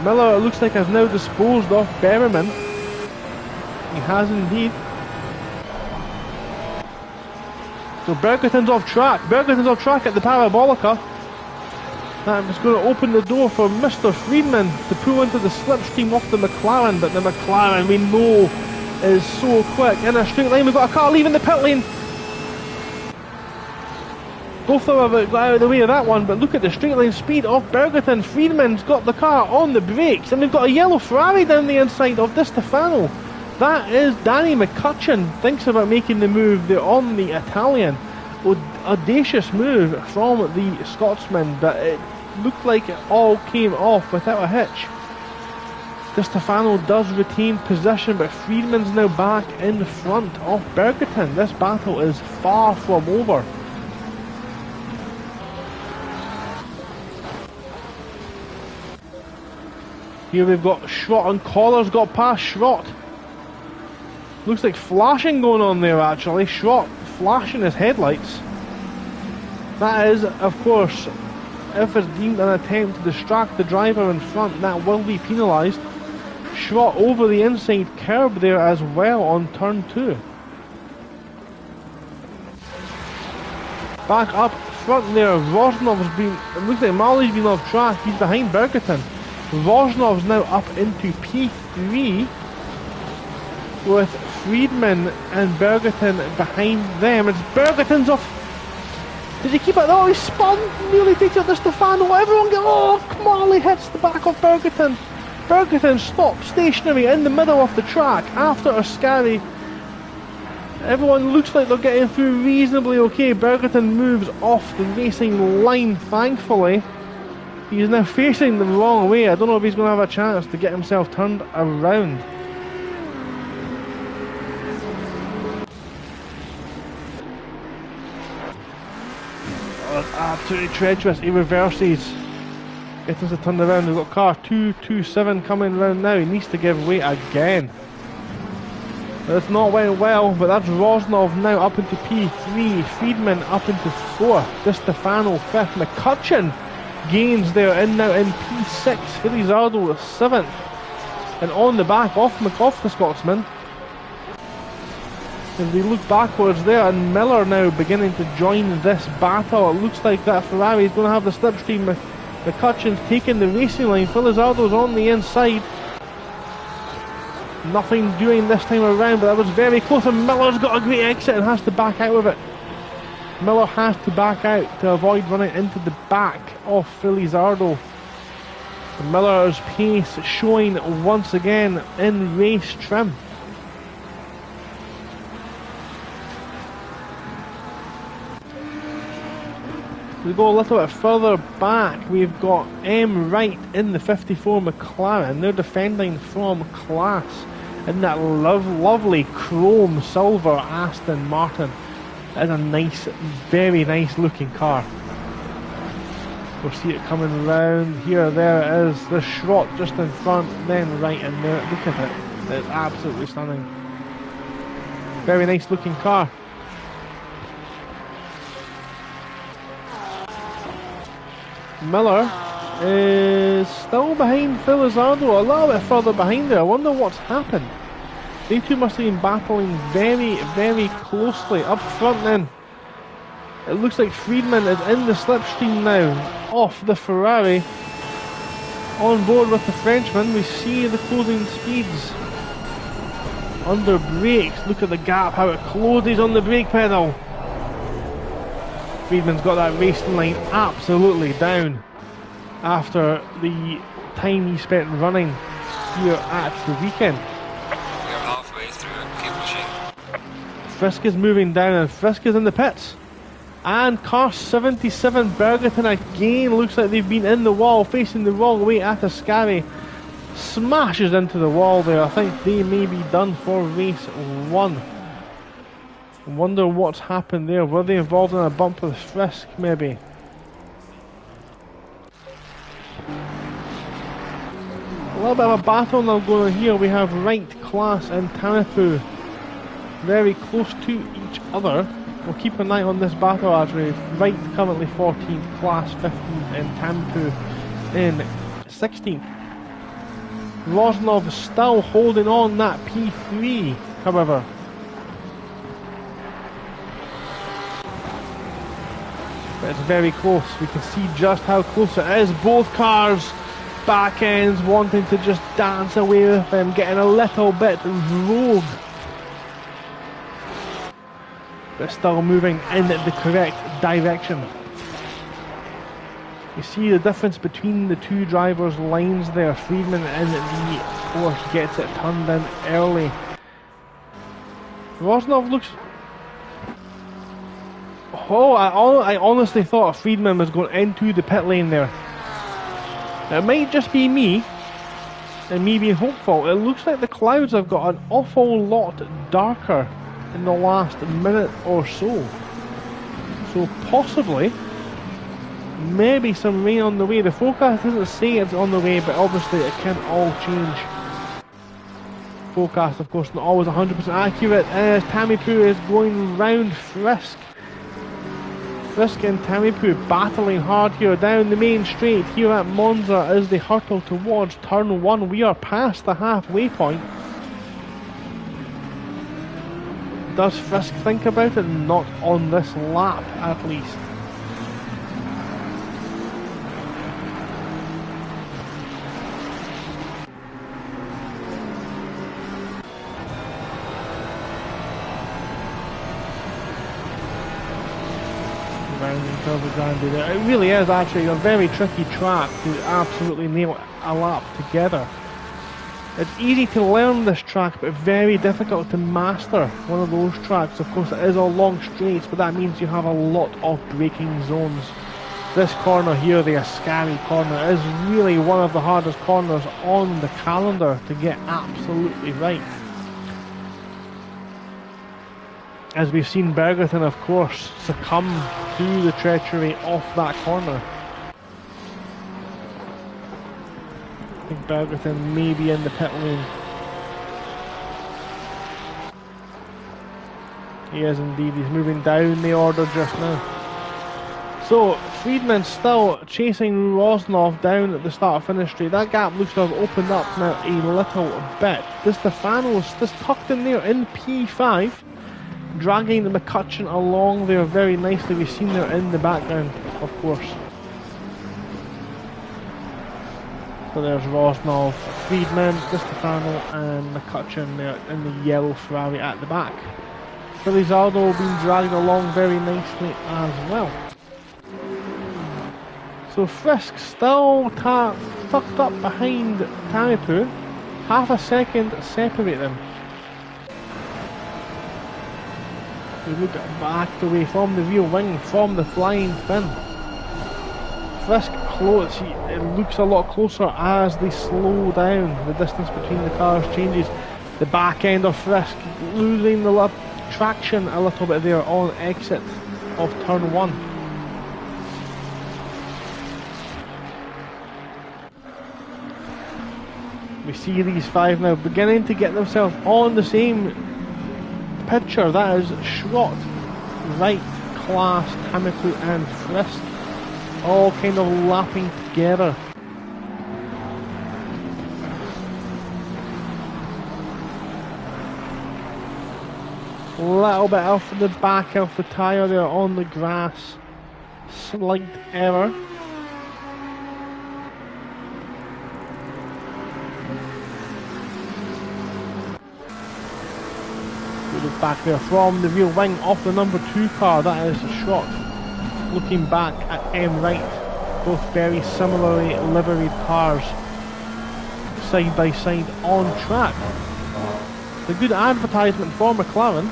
Miller, it looks like, has now disposed of Berryman. He has indeed. So Bergerton's off track. Bergerton's off track at the Parabolica. That is going to open the door for Mr. Friedman to pull into the slipstream off the McLaren, but the McLaren we know is so quick. In a straight line, we've got a car leaving the pit lane. Both of them got out of the way of that one, but look at the straight line speed of Bergerton. Friedman's got the car on the brakes, and we've got a yellow Ferrari down the inside of Di Stefano. That is Danny McCutcheon, thinks about making the move there on the Italian. Audacious move from the Scotsman, but it looked like it all came off without a hitch. Di Stefano does retain position, but Friedman's now back in front of Bergerton. This battle is far from over. Here we've got Schrott, and Collar's got past Schrott. Looks like flashing going on there actually. Schrott flashing his headlights. That is, of course, if it's deemed an attempt to distract the driver in front, that will be penalised. Schrott over the inside curb there as well on turn 2. Back up front there, Rosnov's been, it looks like Marley's been off track, he's behind Bergerton. Rosnov's now up into P3 with Friedman and Bergerton behind them. It's Bergerton's off. Did he keep it? Oh, he spun, nearly takes out Di Stefano. Everyone go, oh, Marley hits the back of Bergerton. Bergerton stops stationary in the middle of the track after a scary. Everyone looks like they're getting through reasonably okay. Bergerton moves off the racing line, thankfully. He's now facing the wrong way. I don't know if he's going to have a chance to get himself turned around. Oh, absolutely treacherous. He reverses. Gets us to turn around. We've got car 227 coming round now. He needs to give way again. It's not went well, but that's Rosnov now up into P3. Friedman up into 4th. Di Stefano 5th. McCutcheon gains there, and now in P6. Felizardo 7th, and on the back off the Scotsman. As we look backwards there, and Miller now beginning to join this battle. It looks like that Ferrari is going to have the slipstream. McCutcheon's taking the racing line. Felizardo's on the inside. Nothing doing this time around, but that was very close, and Miller's got a great exit and has to back out of it. Miller has to back out to avoid running into the back of Felizardo. Miller's pace showing once again in race trim. We go a little bit further back. We've got M. Wright in the 54 McLaren. They're defending from class in that lovely chrome silver Aston Martin. That is a nice, very nice looking car. We'll see it coming round. Here, there it is. The Schrott just in front, then right in there. Look at it. It's absolutely stunning. Very nice looking car. Miller is still behind Felizardo, a little bit further behind there. I wonder what's happened. They two must have been battling very, very closely. Up front then, it looks like Friedman is in the slipstream now, off the Ferrari. On board with the Frenchman, we see the closing speeds. Under brakes, look at the gap, how it closes on the brake pedal. Friedman's got that racing line absolutely down after the time he spent running here at the weekend. Frisk is moving down, and Frisk is in the pits. And car 77 Bergerton again looks like they've been in the wall, facing the wrong way at Ascari. Smashes into the wall there. I think they may be done for race 1. Wonder what's happened there. Were they involved in a bump with Frisk maybe? A little bit of a battle now going on here. We have Wright, Class and Tanapu very close to each other. We'll keep an eye on this battle as we Wright currently 14th, Class 15th and Tanapu in 16th. Rosnov still holding on that P3 however. But it's very close. We can see just how close it is. Both cars, back ends, wanting to just dance away with them, getting a little bit rogue. But still moving in the correct direction. You see the difference between the two drivers' lines there. Friedman in the Porsche gets it turned in early. Rosnov looks... Oh, I honestly thought Friedman was going into the pit lane there. It might just be me, and me being hopeful. It looks like the clouds have got an awful lot darker in the last minute or so. So possibly, maybe some rain on the way. The forecast doesn't say it's on the way, but obviously it can all change. Forecast, of course, not always 100% accurate, as Tamipoo is going round Frisk. Frisk and Tamipoo battling hard here down the main straight here at Monza as they hurtle towards turn 1. We are past the halfway point. Does Frisk think about it? Not on this lap, at least. It really is actually a very tricky track to absolutely nail a lap together. It's easy to learn this track, but very difficult to master one of those tracks. Of course, it is all long straights, but that means you have a lot of braking zones. This corner here, the Ascari corner, is really one of the hardest corners on the calendar to get absolutely right. As we've seen Bergerton, of course, succumb to the treachery of that corner. I think Bergerton may be in the pit lane. He is indeed. He's moving down the order just now. So, Friedman still chasing Rosnov down at the start-finish straight. That gap looks to have opened up now a little bit. Di Stefano's just tucked in there in P5. Dragging the McCutcheon along there very nicely. We've seen there in the background, of course. So there's Rosnov, Friedman, Di Stefano and McCutcheon there in the yellow Ferrari at the back. Felizardo being dragged along very nicely as well. So Frisk still tucked up behind Tamipoo. Half a second separate them. We look back away from the rear wing, from the flying fin. Frisk close, it looks a lot closer as they slow down. The distance between the cars changes. The back end of Frisk losing the traction a little bit there on exit of turn 1. We see these five now beginning to get themselves on the same picture. That is Schrott, Wright, Klaas, Tamipoo and Frisk, all kind of lapping together. A little bit off the back of the tyre there on the grass. Slight error. Back there from the rear wing off the number 2 car, that is Schrott. Looking back at M. Wright, both very similarly liveried cars, side by side on track. The good advertisement for McLaren.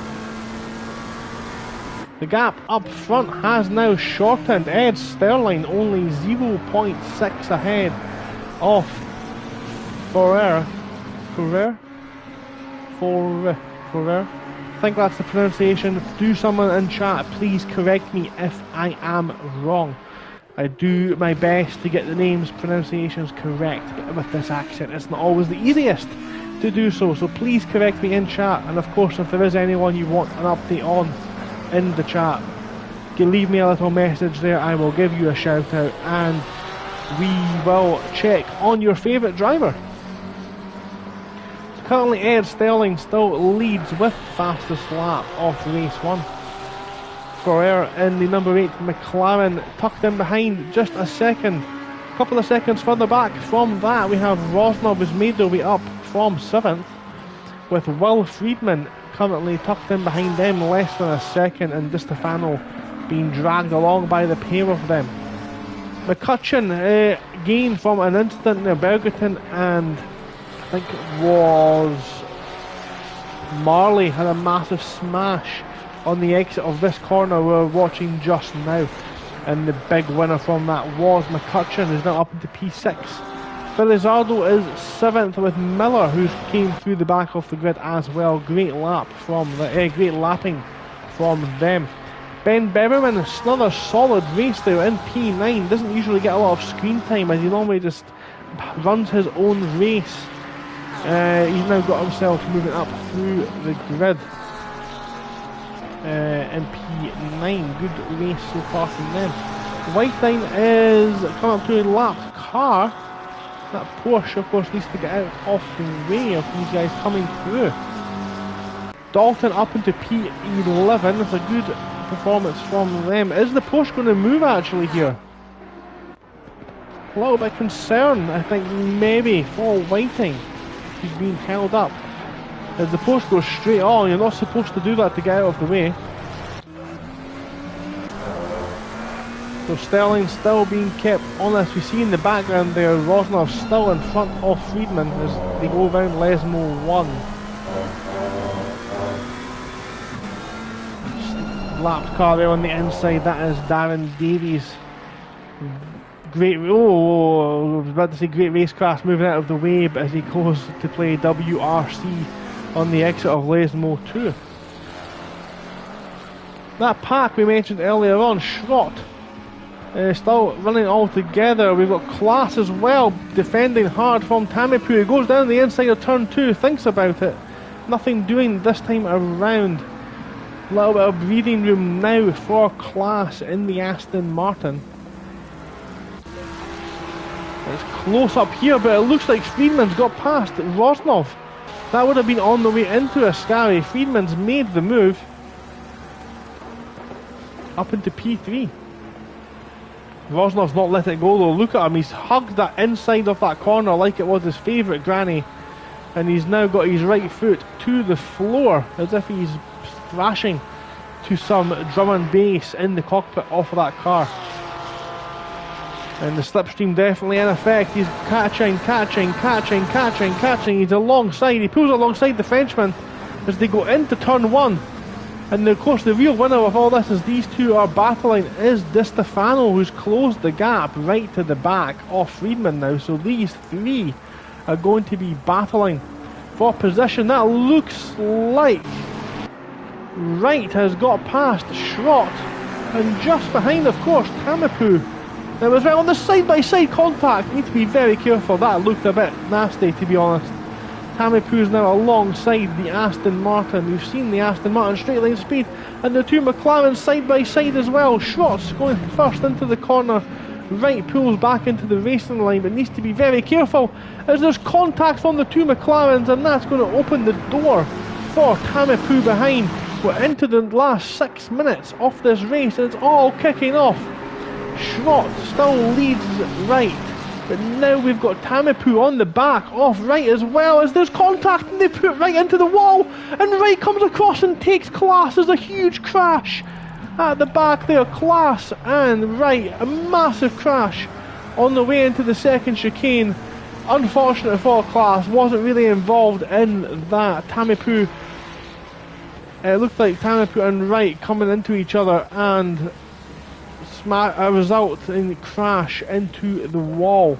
The gap up front has now shortened. Ed Sterling only 0.6 ahead of Forer. I think that's the pronunciation. Do someone in chat please correct me if I am wrong. I do my best to get the names, pronunciations correct, but with this accent it's not always the easiest to do so, so please correct me in chat. And of course, if there is anyone you want an update on in the chat, you can leave me a little message there. I will give you a shout out and we will check on your favourite driver. Currently Ed Sterling still leads with fastest lap of race 1. Ferrer in the number 8 McLaren, tucked in behind just a second. A couple of seconds further back from that, we have Rosnov who's made their way up from 7th, with Will Friedman currently tucked in behind them, less than a second, and Di Stefano being dragged along by the pair of them. McCutcheon gained from an incident near Bergerton, and I think it was Marley had a massive smash on the exit of this corner we're watching just now, and the big winner from that was McCutcheon, who's now up into P6. Felizardo is 7th with Miller, who came through the back of the grid as well. Great lapping from them. Ben Beverman, another solid race there in P9. Doesn't usually get a lot of screen time, as he normally just runs his own race. He's now got himself moving up through the grid in P9. Good race so far from them. Whiteline is coming up to a lapped car. That Porsche, of course, needs to get out of the way of these guys coming through. Dalton up into P11. That's a good performance from them. Is the Porsche going to move actually here? A little bit concerned, I think, maybe for Whiting. He's being held up. As the Porsche goes straight on, you're not supposed to do that to get out of the way. So Sterling still being kept honest. We see in the background there, Rosnov still in front of Friedman as they go around Lesmo 1. Lapped car there on the inside, that is Darren Davies. Great, I was about to say great racecraft moving out of the way, but as he goes to play WRC on the exit of Lesmo 2. That pack we mentioned earlier on, Schrott, still running all together. We've got Klaas as well, defending hard from Tamipu. He goes down the inside of turn 2, thinks about it. Nothing doing this time around. A little bit of breathing room now for Klaas in the Aston Martin. It's close up here, but it looks like Friedman's got past Rosnov. That would have been on the way into Ascari. Friedman's made the move up into P3. Rosnov's not let it go though. Look at him, he's hugged that inside of that corner like it was his favourite granny, and he's now got his right foot to the floor as if he's thrashing to some drum and bass in the cockpit of that car. And the slipstream definitely in effect. He's catching. He's alongside, he pulls alongside the Frenchman as they go into turn 1. And of course the real winner of all this is these two are battling is Di Stefano, who's closed the gap right to the back of Friedman now. So these three are going to be battling for position. That looks like Wright has got past Schrott, and just behind, of course, Tamipu. Now as well on the side-by-side contact, need to be very careful. That looked a bit nasty, to be honest. Tamipu's now alongside the Aston Martin. We've seen the Aston Martin straight line speed, and the two McLarens side by side as well. Schrott's going first into the corner. Wright pulls back into the racing line, but needs to be very careful as there's contact from the two McLarens, and that's going to open the door for Tamipu behind. We're into the last 6 minutes of this race, and it's all kicking off. Schrott still leads Wright, but now we've got Tamipu on the back of Wright as well, as there's contact and they put Wright into the wall, and Wright comes across and takes Klaas. There's a huge crash at the back there. Klaas and Wright, a massive crash on the way into the second chicane. Unfortunate for Klaas, wasn't really involved in that. Tamipu, it looked like Tamipu and Wright coming into each other, and a result in crash into the wall.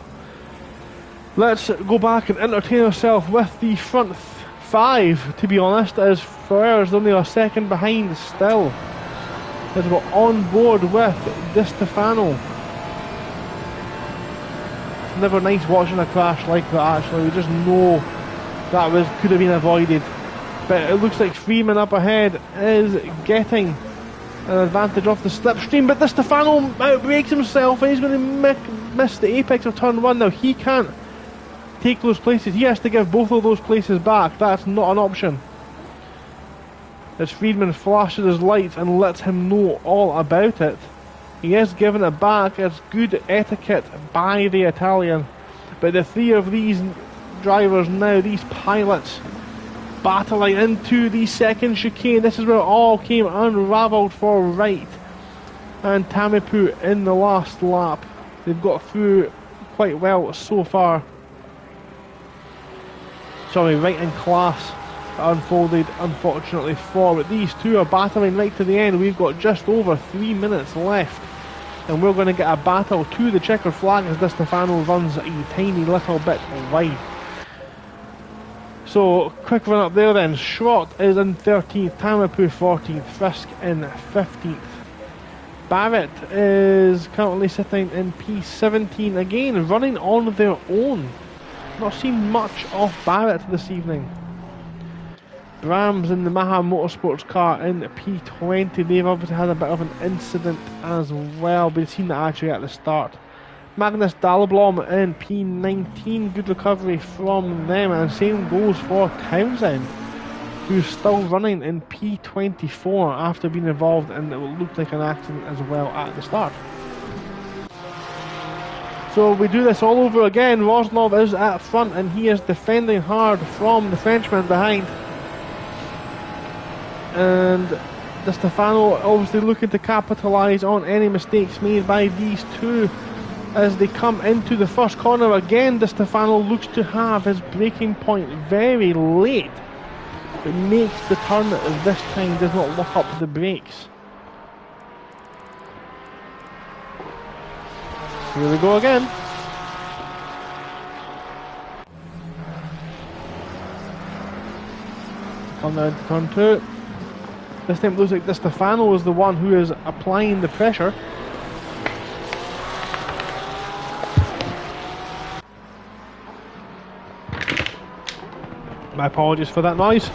Let's go back and entertain ourselves with the front five, to be honest, as Ferrer's only a second behind still, as we're on board with Di Stefano. It's never nice watching a crash like that, actually. We just know that could have been avoided, but it looks like Freeman up ahead is getting an advantage off the slipstream, but Di Stefano outbreaks himself and he's going to miss the apex of turn 1 now. He can't take those places, he has to give both of those places back. That's not an option. as Friedman flashes his lights and lets him know all about it. He is giving it back. It's good etiquette by the Italian. But the three of these drivers now, these pilots, battling into the second chicane. This is where it all came unravelled for Wright and Tamepu in the last lap. They've got through quite well so far. Sorry, Wright in class unfolded unfortunately for, but these two are battling right to the end. We've got just over 3 minutes left, and we're going to get a battle to the checkered flag as Di Stefano runs a tiny little bit wide. So, quick run up there then. Schrott is in 13th, Tamepu 14th, Frisk in 15th. Barrett is currently sitting in P17 again, running on their own. Not seen much of Barrett this evening. Brams in the Maha Motorsports car in P20. They've obviously had a bit of an incident as well. We've seen that actually at the start. Magnus Dahlblom in P19. Good recovery from them, and same goes for Townsend, who's still running in P24 after being involved in what looked like an accident as well at the start. So we do this all over again. Rosnov is at front and he is defending hard from the Frenchman behind. And Di Stefano obviously looking to capitalise on any mistakes made by these two as they come into the first corner. Again, Di Stefano looks to have his braking point very late. It makes the turn this time, does not lock up the brakes. Here we go again. Come down to turn 2. This time it looks like Di Stefano is the one who is applying the pressure. My apologies for that noise.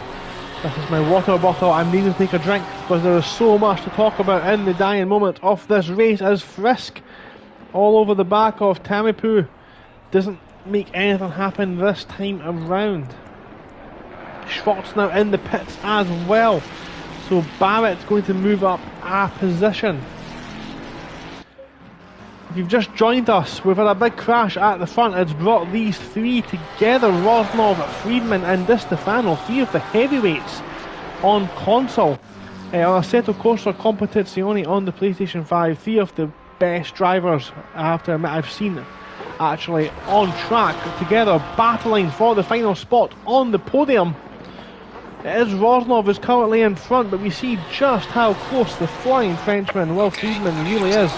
This is my water bottle. I'm needing to take a drink because there is so much to talk about in the dying moment of this race as Frisk all over the back of Tamepu doesn't make anything happen this time around. Schwartz now in the pits as well, so Barrett's going to move up a position. If you've just joined us, we've had a big crash at the front. It's brought these three together: Rosnov, Friedman and Di Stefano, three of the heavyweights on console. On Assetto Corsa Competizione on the PlayStation 5, three of the best drivers, I have to admit, I've seen actually on track together, battling for the final spot on the podium. It is Rosnov is currently in front, but we see just how close the flying Frenchman Will Friedman really is.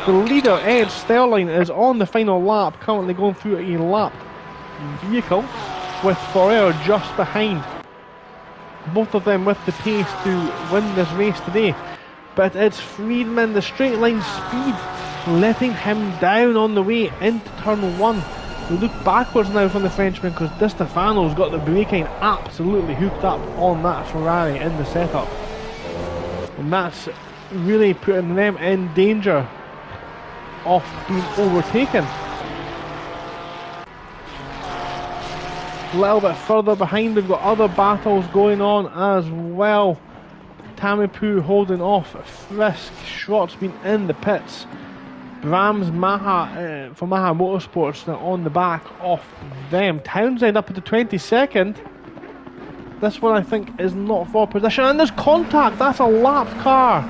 The leader, Ed Sterling, is on the final lap, currently going through a lapped vehicle with Forer just behind. Both of them with the pace to win this race today. But it's Friedman, the straight line speed, letting him down on the way into turn 1. We look backwards now from the Frenchman because Di Stefano's got the braking absolutely hooked up on that Ferrari in the setup. And that's really putting them in danger of being overtaken. A little bit further behind, we've got other battles going on as well. Tamepu holding off Frisk. Schwartz been in the pits. Brams Maha for Maha Motorsports now on the back of them. Townsend up at the 22nd. This one I think is not for position, and there's contact. That's a lapped car.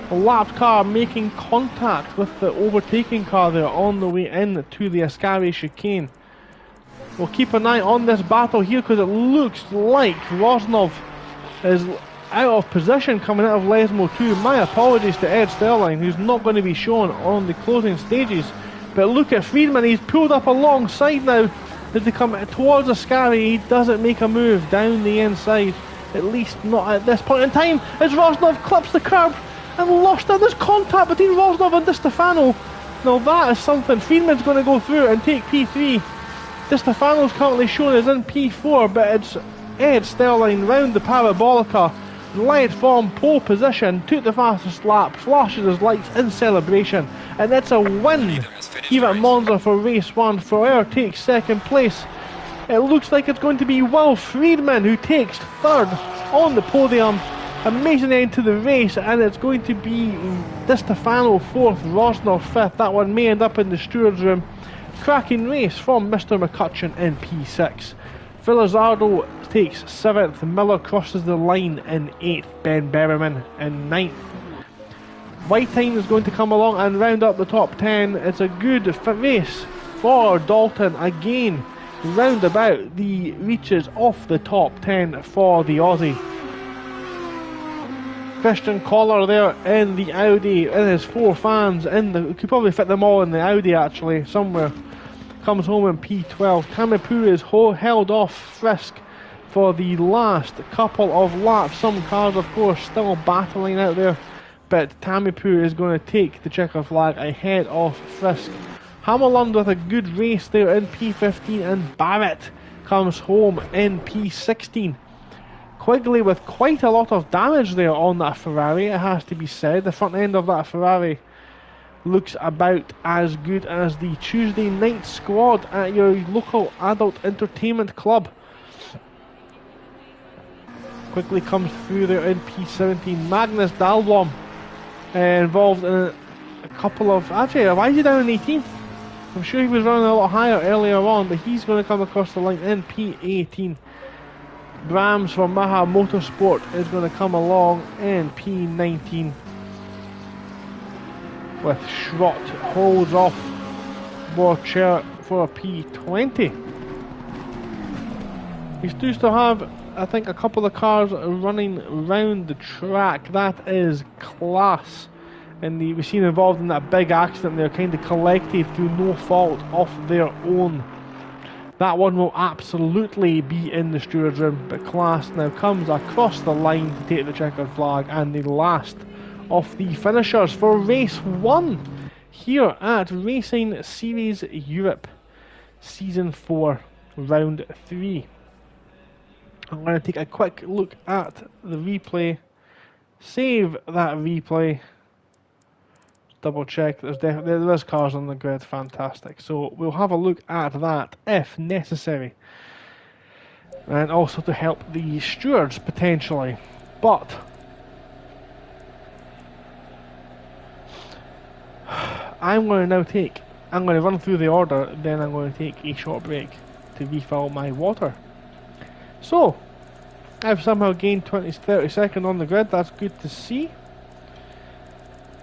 A lapped car making contact with the overtaking car there on the way in to the Ascari chicane. We'll keep an eye on this battle here because it looks like Rosnov is out of position coming out of Lesmo 2. My apologies to Ed Sterling, who's not going to be shown on the closing stages. But look at Friedman, he's pulled up alongside now as they come towards Ascari. He doesn't make a move down the inside, at least not at this point in time, as Rosnov clips the curb and lost it. There's contact between Rosnov and Di Stefano. Now that is something. Friedman's going to go through and take P3. Di Stefano's currently shown as in P4, but it's Ed Sterling round the Parabolica, led from pole position, took the fastest lap, flashes his lights in celebration, and it's a win here at Monza for race 1. Ferrer takes second place. It looks like it's going to be Will Friedman who takes third on the podium. Amazing end to the race, and it's going to be Di Stefano fourth, Rosner fifth. That one may end up in the steward's room. Cracking race from Mr. McCutcheon in P6. Felizardo takes 7th, Miller crosses the line in 8th, Ben Berryman in 9th. White Time is going to come along and round up the top 10. It's a good race for Dalton again, round about the reaches off the top 10 for the Aussie. Christian Collar there in the Audi, in his 4 fans, could probably fit them all in the Audi actually, somewhere. Comes home in P12. Kamipu is held off Frisk for the last couple of laps. Some cars, of course, still battling out there, but Tamipu is going to take the checker flag ahead of Frisk. Hammerlund with a good race there in P15, and Barrett comes home in P16. Quigley with quite a lot of damage there on that Ferrari, it has to be said. The front end of that Ferrari looks about as good as the Tuesday night squad at your local adult entertainment club. Quickly comes through there in P17. Magnus Dahlblom involved in a couple of... Actually, why is he down in 18th? I'm sure he was running a lot higher earlier on, but he's going to come across the line in P18. Brahms from Maha Motorsport is going to come along in P19. With Schrott holds off Borcher for a P20. We do still have, I think, a couple of cars running round the track. That is class. And we've seen involved in that big accident there, kind of collected through no fault of their own. That one will absolutely be in the steward's room, but class now comes across the line to take the checkered flag, and the last of the finishers for race 1 here at Racing Series Europe Season 4 Round 3. I'm going to take a quick look at the replay, save that replay, double check. There's cars on the grid, fantastic. So we'll have a look at that if necessary, and also to help the stewards potentially. But I'm going to run through the order, then I'm going to take a short break to refill my water. So I've somehow gained 20-30 seconds on the grid. That's good to see.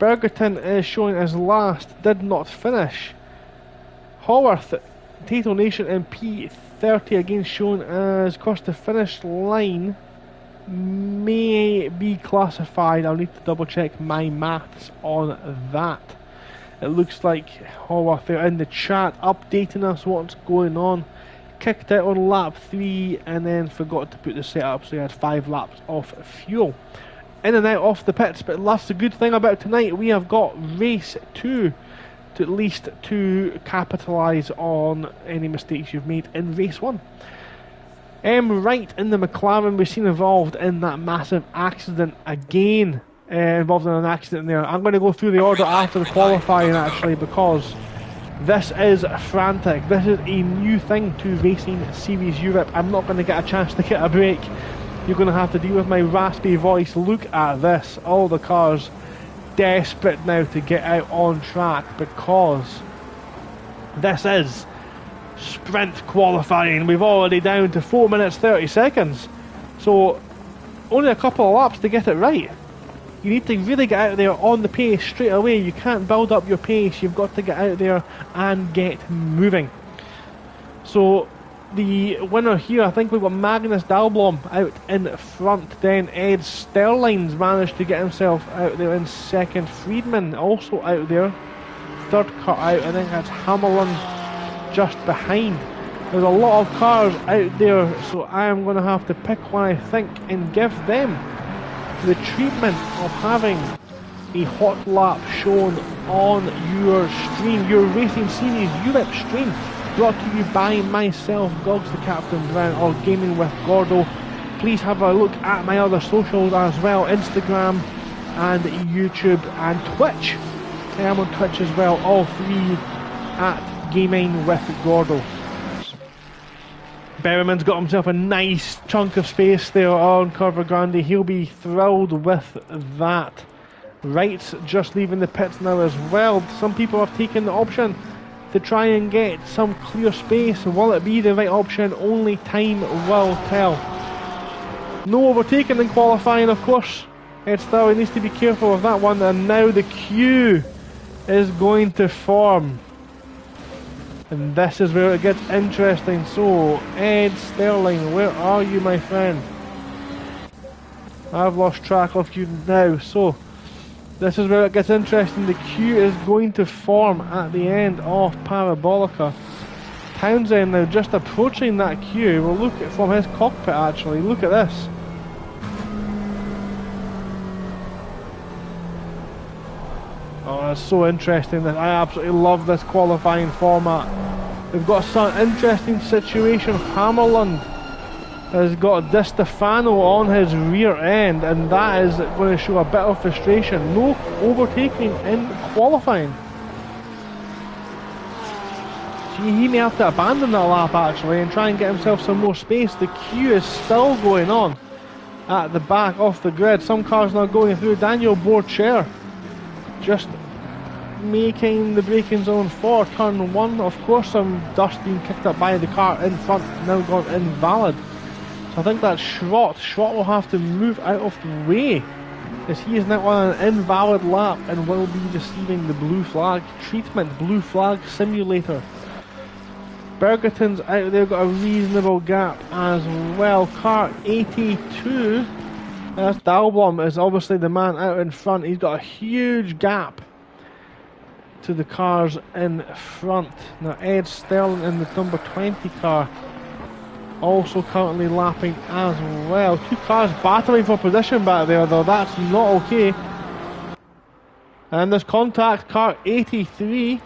Bergerton is showing as last, did not finish. Haworth, Tato Nation in P30 again shown as crossed the finish line. May be classified. I'll need to double check my maths on that. It looks like Haworth there in the chat updating us what's going on. Kicked out on lap 3 and then forgot to put the setup, so he had 5 laps of fuel. In and out off the pits, but that's the good thing about tonight. We have got race 2 to at least to capitalise on any mistakes you've made in race 1. Wright in the McLaren, we've seen involved in that massive accident again. Involved in an accident there. I'm going to go through the order after the qualifying actually, because this is frantic. This is a new thing to Racing Series Europe. I'm not going to get a chance to get a break. You're going to have to deal with my raspy voice. Look at this. All the cars desperate now to get out on track, because this is sprint qualifying. We've already down to 4 minutes 30 seconds. So only a couple of laps to get it right. You need to really get out there on the pace straight away. You can't build up your pace. You've got to get out there and get moving. So the winner here, I think we've got Magnus Dahlblom out in front. Then Ed Sterling's managed to get himself out there in second. Friedman also out there. Third cut out. I think that's Hammerlund just behind. There's a lot of cars out there, so I am going to have to pick one, I think, and give them the treatment of having a hot lap shown on your stream, your Racing Series Europe stream, brought to you by myself, Gogs the Captain Brown, or Gaming with Gordo. Please have a look at my other socials as well, Instagram and YouTube and Twitch. I am on Twitch as well, all three at Gaming with Gordo. Berriman's got himself a nice chunk of space there on Curva Grande. He'll be thrilled with that. Wright's just leaving the pits now as well. Some people have taken the option to try and get some clear space. Will it be the right option? Only time will tell. No overtaking in qualifying, of course. Ed Starley needs to be careful of that one. And now the queue is going to form. And this is where it gets interesting. So, Ed Sterling, where are you, my friend? I've lost track of you now. So, this is where it gets interesting. The queue is going to form at the end of Parabolica. Townsend now just approaching that queue. We'll look at from his cockpit actually. Look at this. Oh, that's so interesting. I absolutely love this qualifying format. We've got some interesting situation. Hammerlund has got Di Stefano on his rear end, and that is going to show a bit of frustration. No overtaking in qualifying. He may have to abandon that lap actually and try and get himself some more space. The queue is still going on at the back of the grid. Some cars now going through. Daniel Borcher just making the braking zone for turn 1. Of course, some dust being kicked up by the car in front, now gone invalid. So I think that's Schrott. Schrott will have to move out of the way as he is now on an invalid lap and will be receiving the blue flag treatment. Blue flag simulator. Bergerton's out there, got a reasonable gap as well. Car 82, that's Dalblom, is obviously the man out in front. He's got a huge gap to the cars in front. Now Ed Sterling in the number 20 car also currently lapping as well. Two cars battling for position back there though, that's not okay. And there's contact. Car 83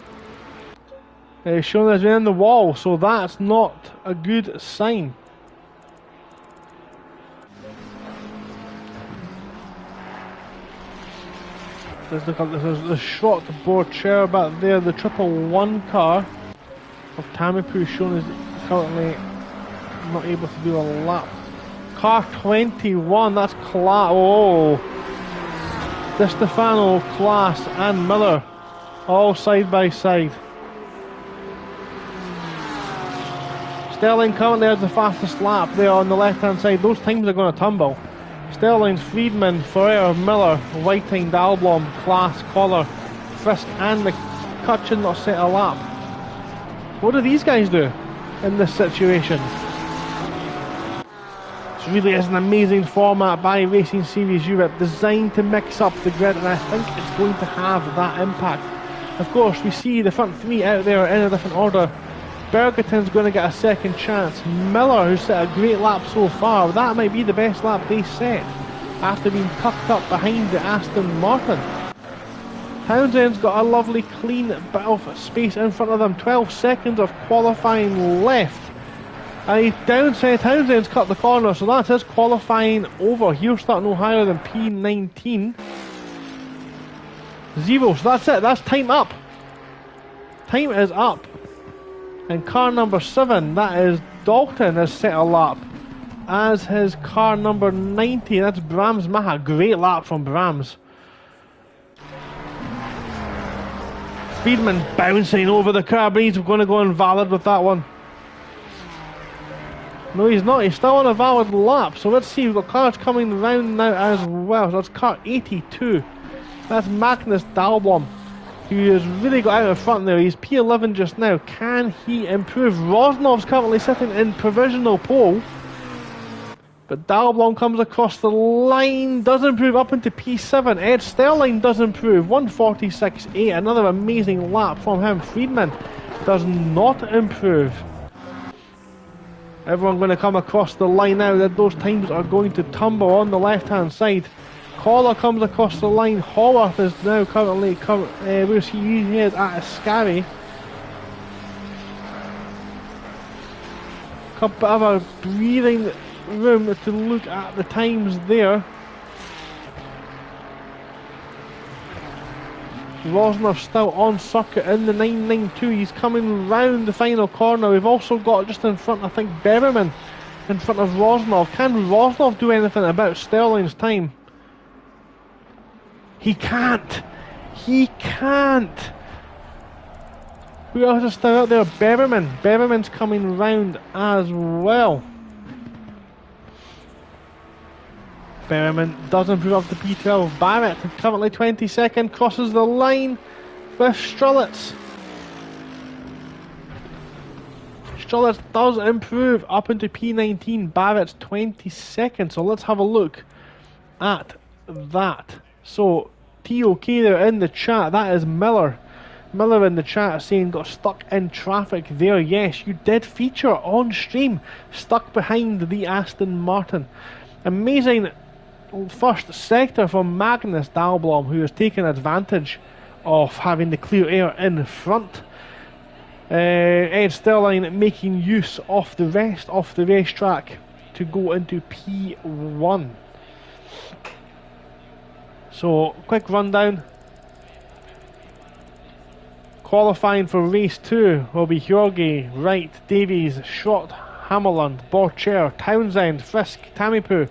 is shown as in the wall, so that's not a good sign. Let's look up, there's the short board chair back there. The 111 car of Tamipu shown as currently not able to do a lap. Car 21, that's Class. Oh, Di Stefano, Class, and Miller all side by side. Sterling currently has the fastest lap there on the left hand side. Those times are going to tumble. Sterling, Friedman, Ferrer, Miller, Whiting, Dalblom, Class, Collar, Frisk, and McCutcheon not set a lap. What do these guys do in this situation? This really is an amazing format by Racing Series Europe, designed to mix up the grid, and I think it's going to have that impact. Of course, we see the front three out there in a different order. Bergerton's going to get a second chance. Miller, who's set a great lap so far, that might be the best lap they set after being tucked up behind the Aston Martin. Townsend's got a lovely clean bit of space in front of them. 12 seconds of qualifying left. Townsend's cut the corner, so that's his qualifying over. He'll start no higher than P19. 0, so that's it, that's time up. Time is up. And car number 7, that is Dalton, has set a lap. As his car number 90, that's Brams Maha. Great lap from Brams. Friedman bouncing over the car, but he's going to go invalid with that one. No, he's not. He's still on a valid lap. So let's see. We've got cars coming round now as well. So that's car 82. That's Magnus Dalblom, who has really got out in front there. He's P11 just now. Can he improve? Rosnov's currently sitting in provisional pole. But Dalblom comes across the line, does improve up into P7. Ed Sterling does improve, 146.8. Another amazing lap from him. Friedman does not improve. Everyone going to come across the line now. That those times are going to tumble on the left hand side. Collar comes across the line. Haworth is now currently where's he? He is at Ascari. A bit of a breathing room to look at the times there. Rosner still on circuit in the 992. He's coming round the final corner. We've also got just in front, I think, Berberman in front of Rosnov. Can Rosnov do anything about Sterling's time? He can't. He can't. Who else is still out there? Berberman. Berberman's coming round as well. Berberman does improve up to P12. Barrett, currently 22nd, crosses the line with Strelitz. Strelitz does improve up into P19. Barrett's 22nd. So let's have a look at that. So TOK there in the chat. That is Miller. Miller in the chat saying got stuck in traffic there. Yes, you did feature on stream, stuck behind the Aston Martin. Amazing first sector from Magnus Dahlblom, who has taken advantage of having the clear air in front. Ed Sterling making use of the rest of the racetrack to go into P1. So, quick rundown. Qualifying for race 2 will be Hjorgi, Wright, Davies, Schrott, Hammerland, Borcher, Townsend, Frisk, Tamipu,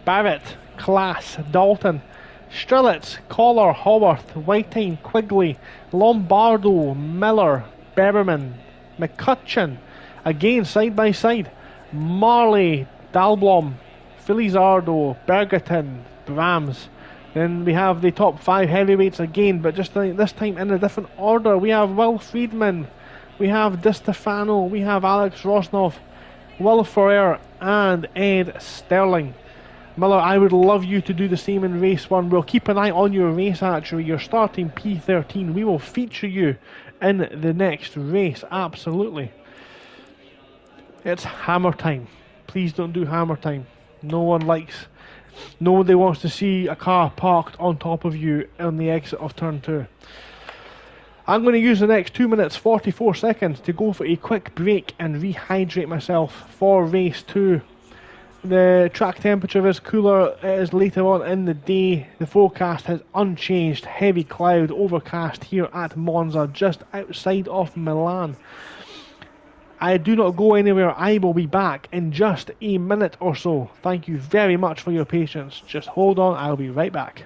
Barrett, Klaas, Dalton, Strelitz, Collar, Haworth, Whiting, Quigley, Lombardo, Miller, Berberman, McCutcheon, again side by side, Marley, Dahlblom, Felizardo, Bergerton, Brahms. Then we have the top 5 heavyweights again, but just this time in a different order. We have Will Friedman, we have Di Stefano, we have Alex Rosnov, Will Ferrer and Ed Sterling. Miller, I would love you to do the same in race 1. We'll keep an eye on your race actually. You're starting P13. We will feature you in the next race, absolutely. It's hammer time. Please don't do hammer time. Nobody wants to see a car parked on top of you on the exit of turn 2. I'm going to use the next 2 minutes 44 seconds to go for a quick break and rehydrate myself for race 2. The track temperature is cooler, it is later on in the day. The forecast has unchanged, heavy cloud, overcast here at Monza, just outside of Milan. I do not go anywhere, I will be back in just a minute or so. Thank you very much for your patience. Just hold on, I'll be right back.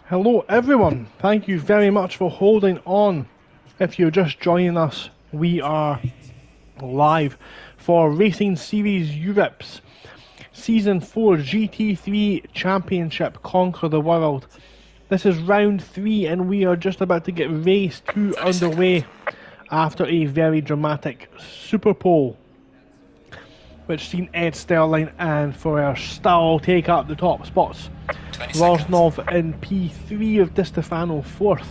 Hello everyone, thank you very much for holding on. If you're just joining us, we are live for Racing Series Europe's Season 4 GT3 Championship Conquer the World. This is round 3 and we are just about to get race 2 underway after a very dramatic Super Pole, which seen Ed Sterling and Ferrer still take up the top spots. Rosnov in P3 of Di Stefano 4th.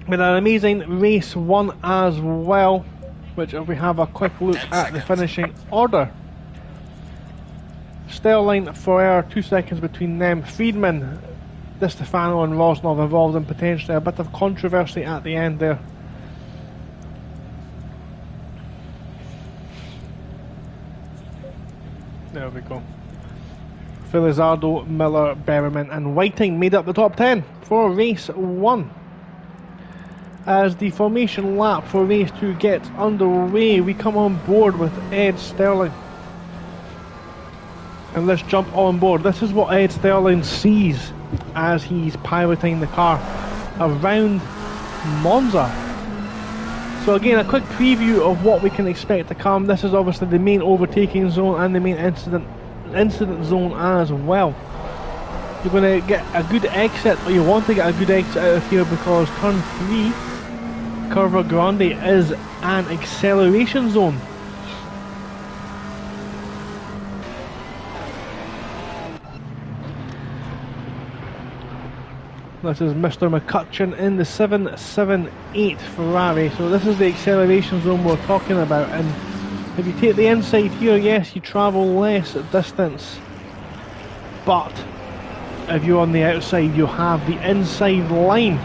With an amazing race 1 as well, which if we have a quick look at the finishing order. Sterling, Ferrer, 2 seconds between them. Friedman Di Stefano and Rosnov involved in potentially a bit of controversy at the end there. There we go. Felizardo, Miller, Berriman and Whiting made up the top 10 for race 1. As the formation lap for race 2 gets underway, we come on board with Ed Sterling. And let's jump on board. This is what Ed Sterling sees as he's piloting the car around Monza. So again, a quick preview of what we can expect to come. This is obviously the main overtaking zone and the main incident zone as well. You're going to get a good exit, or you want to get a good exit out of here, because turn 3, Curva Grande, is an acceleration zone. This is Mr. McCutcheon in the 778 Ferrari. So this is the acceleration zone we're talking about, and if you take the inside here, yes, you travel less distance, but if you're on the outside, you have the inside line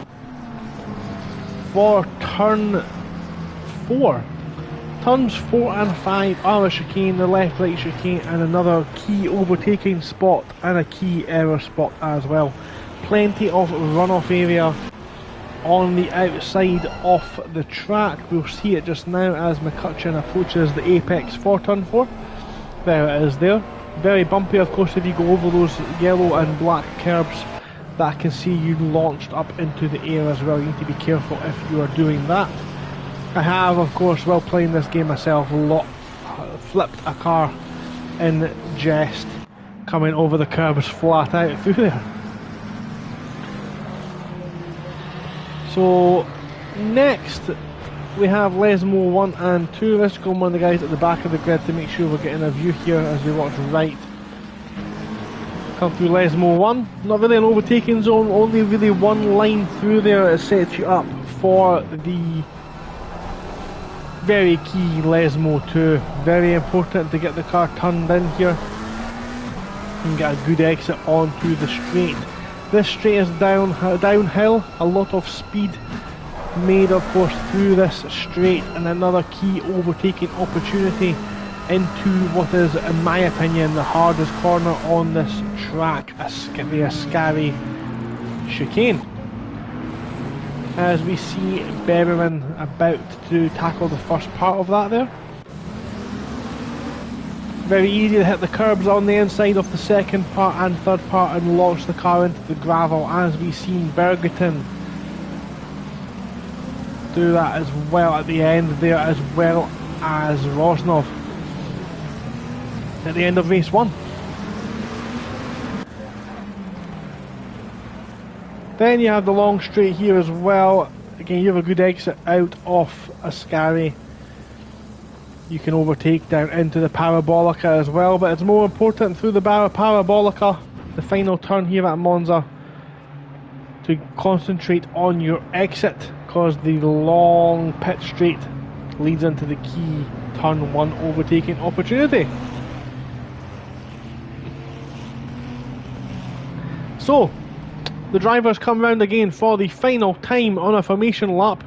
for turn 4. Turns 4 and 5 are a chicane, the left-right chicane, and another key overtaking spot and a key error spot as well. Plenty of runoff area on the outside of the track. We'll see it just now as McCutcheon approaches the apex for turn 4. There it is there. Very bumpy, of course, if you go over those yellow and black curbs that can see you launched up into the air as well. You need to be careful if you are doing that. I have, of course, while playing this game myself, flipped a car in jest, coming over the curbs flat out through there. So next we have Lesmo 1 and 2. Let's go on one of the guys at the back of the grid to make sure we're getting a view here as we watch right. Come through Lesmo 1. Not really an overtaking zone, only really one line through there. It sets you up for the very key Lesmo 2. Very important to get the car turned in here and get a good exit onto the straight. This straight is downhill, a lot of speed made, of course, through this straight, and another key overtaking opportunity into what is, in my opinion, the hardest corner on this track, the Ascari chicane. As we see Berriman about to tackle the first part of that there. Very easy to hit the curbs on the inside of the second part and third part and launch the car into the gravel, as we've seen Bergerton do that as well at the end there, as well as Rosnov at the end of race 1. Then you have the long straight here as well. Again, you have a good exit out of Ascari. You can overtake down into the Parabolica as well, but it's more important through the Parabolica, the final turn here at Monza, to concentrate on your exit, because the long pit straight leads into the key turn 1 overtaking opportunity. So the drivers come round again for the final time on a formation lap.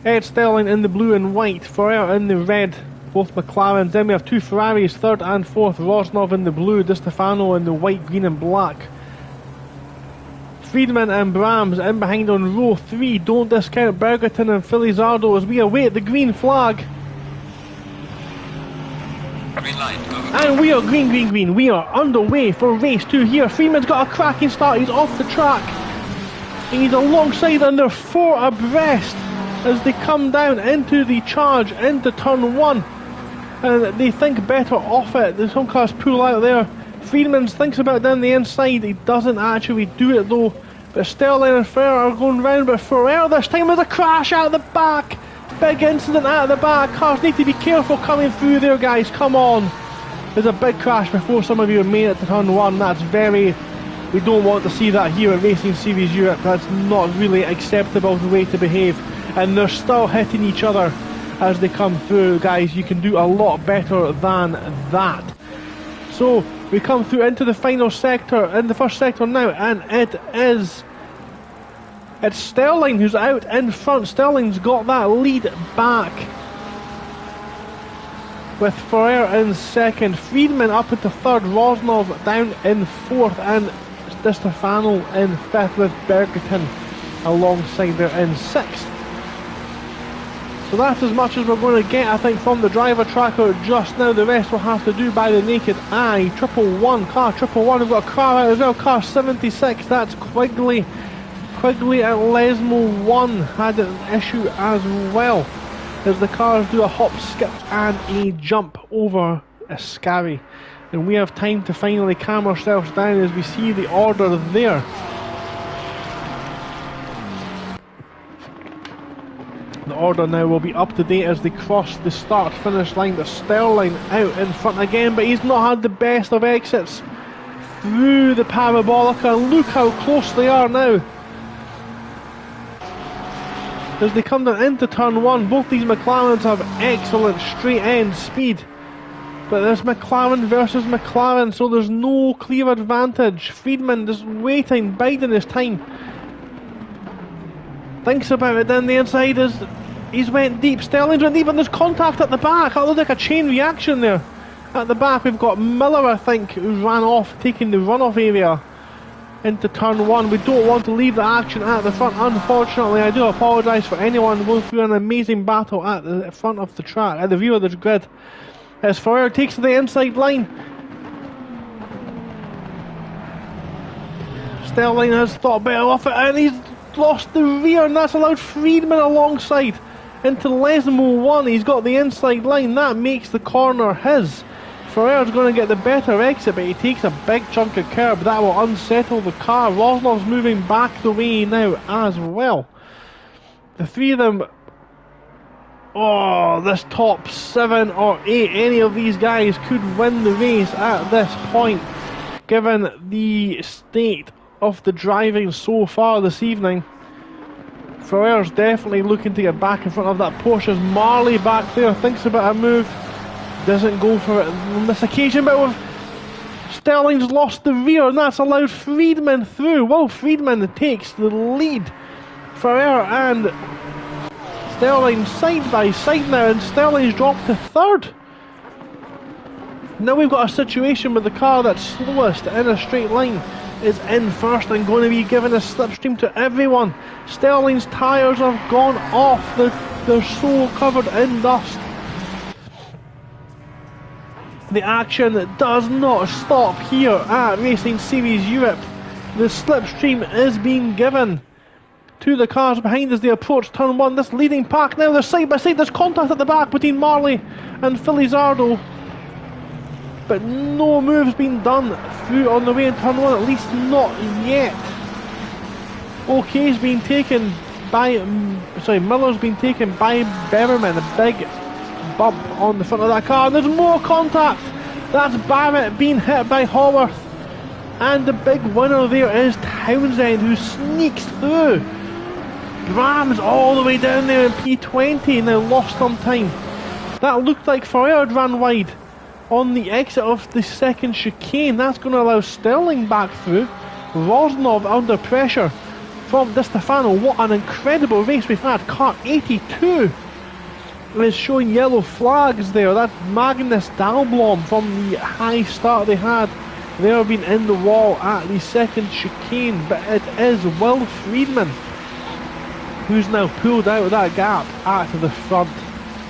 Ed Sterling in the blue and white, Ferrer in the red, both McLarens. Then we have 2 Ferraris, 3rd and 4th, Rosnov in the blue, Di Stefano in the white, green and black. Friedman and Brahms in behind on row 3. Don't discount Bergerton and Felizardo as we await the green flag. Green light, go. And we are green. We are underway for race 2 here. Friedman's got a cracking start, he's off the track. And he's alongside, and they're 4 abreast as they come down into the charge, into turn 1. And they think better off it. There's some cars pull out there. Friedman thinks about down the inside. He doesn't actually do it though. But Sterling and Ferrer are going round. But Ferrer this time with a crash out the back. Big incident out the back. Cars need to be careful coming through there, guys. Come on. There's a big crash before some of you have made it to turn 1. That's very... We don't want to see that here at Racing Series Europe. That's not really acceptable the way to behave. And they're still hitting each other as they come through, guys. You can do a lot better than that. So we come through into the final sector, in the first sector now, and it's Sterling who's out in front. Sterling's got that lead back, with Ferrer in second, Friedman up into third, Rosnov down in fourth, and Di Stefano in fifth, with Bergerton alongside there in sixth. So that's as much as we're going to get, I think, from the driver tracker just now. The rest we'll have to do by the naked eye. Car triple one, we've got a car out as well, car 76, that's Quigley. Quigley at Lesmo 1 had an issue as well, as the cars do a hop, skip and a jump over Ascari. And we have time to finally calm ourselves down as we see the order there. The order now will be up to date as they cross the start finish line. There's Sterling out in front again, but he's not had the best of exits through the Parabolica. Look how close they are now as they come down into turn one. Both these McLarens have excellent straight end speed, but there's McLaren versus McLaren, so there's no clear advantage. Friedman just waiting, biding his time. Thinks about it down the inside as he's went deep. Sterling's went deep, and there's contact at the back. That looked like a chain reaction there. At the back we've got Miller, I think, who ran off, taking the runoff area into turn one. We don't want to leave the action at the front, unfortunately. I do apologise for anyone going through an amazing battle at the front of the track, at the view of the grid. As Ferrer takes to the inside line, Sterling has thought better of it, and he's lost the rear, and that's allowed Friedman alongside into Lesmo 1. He's got the inside line, that makes the corner his. Ferrer's going to get the better exit, but he takes a big chunk of curb. That will unsettle the car. Roslov's moving back the way now as well. The three of them, oh, this top 7 or 8, any of these guys could win the race at this point, given the state of the driving so far this evening. Ferrer's definitely looking to get back in front of that Porsche. As Marley back there thinks about a move, doesn't go for it on this occasion, but Sterling's lost the rear, and that's allowed Friedman through. Well, Friedman takes the lead. Ferrer and Sterling side by side now, and Sterling's dropped to third. Now we've got a situation with the car that's slowest in a straight line is in first and going to be given a slipstream to everyone. Sterling's tyres have gone off, they're so covered in dust. The action does not stop here at Racing Series Europe. The slipstream is being given to the cars behind as they approach turn one. This leading pack now, they're side by side. There's contact at the back between Marley and Felizardo, but no moves been done through on the way in turn one, at least not yet. OK's been taken by, Miller's been taken by Bermerman, a big bump on the front of that car, and there's more contact. That's Barrett being hit by Haworth, and the big winner there is Townsend, who sneaks through. Grams all the way down there in P20, now lost some time. That looked like Ferrer ran wide on the exit of the second chicane. That's going to allow Sterling back through. Rosnov under pressure from Di Stefano. What an incredible race we've had. Car 82 is showing yellow flags there. That's Magnus Dahlblom from the high start they had. They have been in the wall at the second chicane, but it is Will Friedman who's now pulled out of that gap at the front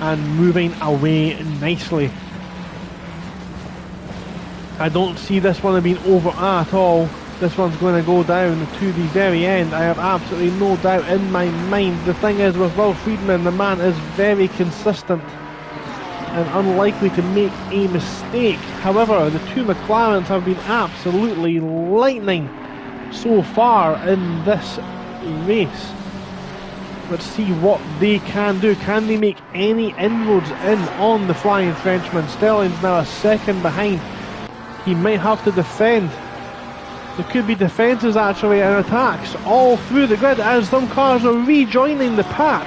and moving away nicely. I don't see this one being over at all. This one's going to go down to the very end. I have absolutely no doubt in my mind. The thing is with Will Friedman, the man is very consistent and unlikely to make a mistake. However, the two McLarens have been absolutely lightning so far in this race. Let's see what they can do. Can they make any inroads in on the Flying Frenchman? Sterling's now a second behind. He might have to defend. There could be defences actually and attacks all through the grid as some cars are rejoining the pack.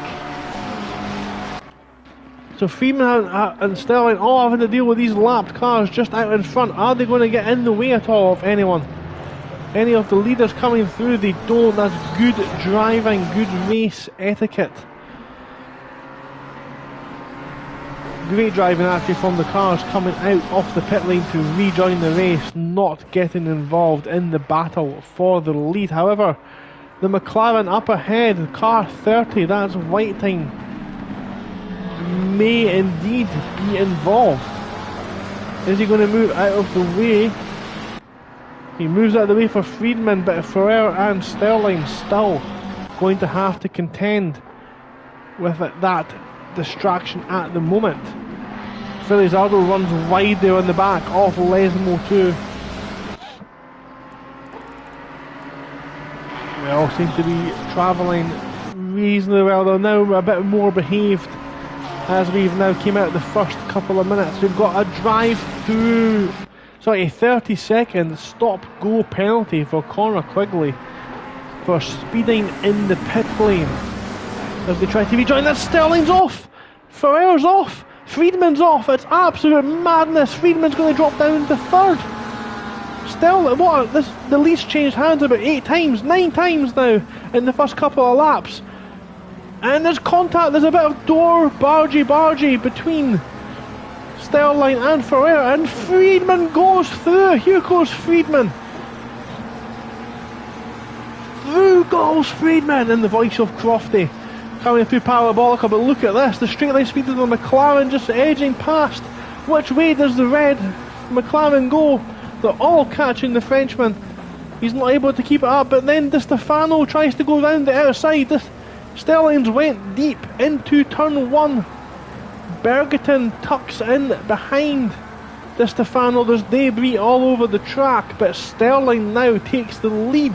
So Freeman and Sterling all having to deal with these lapped cars just out in front. Are they going to get in the way at all of anyone? Any of the leaders coming through? They don't. That's good driving, good race etiquette. Great driving actually from the cars coming out off the pit lane to rejoin the race, not getting involved in the battle for the lead. However, the McLaren up ahead, car 30, that's Whiting, may indeed be involved. Is he going to move out of the way? He moves out of the way for Friedman, but Ferrer and Sterling still going to have to contend with that distraction at the moment. Felizardo runs wide there on the back off Lesmo too. They all seem to be travelling reasonably well. They're now a bit more behaved as we've now came out the first couple of minutes. We've got a drive-through, sorry, a 30-second stop-go penalty for Conor Quigley for speeding in the pit lane as they try to rejoin. That Sterling's off, Ferrer's off, Friedman's off. It's absolute madness. Friedman's going to drop down to third. Sterling, the lead's changed hands about 8 times, 9 times now in the first couple of laps. And there's contact, there's a bit of door bargy between Sterling and Ferrer, and Friedman goes through. Here goes Friedman. Through goes Friedman, in the voice of Crofty, coming through Parabolica. But look at this, the straight line speed of the McLaren just edging past. Which way does the red McLaren go? They're all catching the Frenchman. He's not able to keep it up, but then Di Stefano tries to go round the outside. Sterling's went deep into turn 1. Bergerton tucks in behind Di Stefano. There's debris all over the track, but Sterling now takes the lead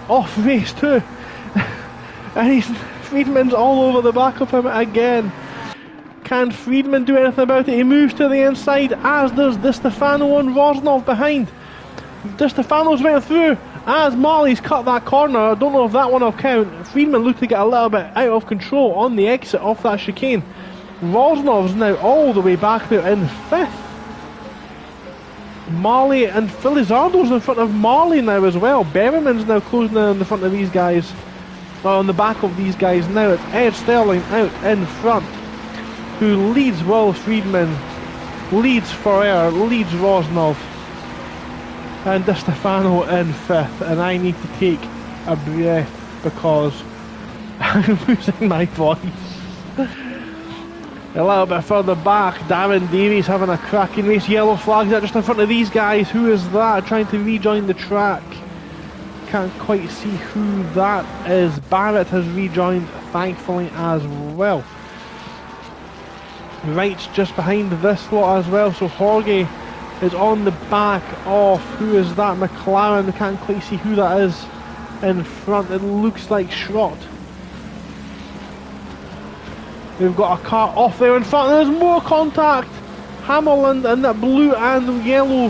off race 2. And Friedman's all over the back of him again. Can Friedman do anything about it? He moves to the inside, as does Di Stefano and Rosnov behind. Di Stefano's went through as Marley's cut that corner. I don't know if that one will count. Friedman looked to get a little bit out of control on the exit off that chicane. Rosnov's now all the way back there in 5th. Marley and Felizardo's in front of Marley now as well. Berriman's now closing in the front of these guys, or on the back of these guys now. It's Ed Sterling out in front, who leads Will Friedman, leads Ferrer, leads Rosnov, and Di Stefano in 5th. And I need to take a breath because I'm losing my voice. A little bit further back, Darren Davies having a cracking race. Yellow flags out just in front of these guys. Who is that trying to rejoin the track? Can't quite see who that is. Barrett has rejoined, thankfully, as well. Wright's just behind this lot as well, so Jorge is on the back of, who is that, McLaren. We can't quite see who that is in front. It looks like Schrott. We've got a car off there in front, and there's more contact. Hammerland and that blue and yellow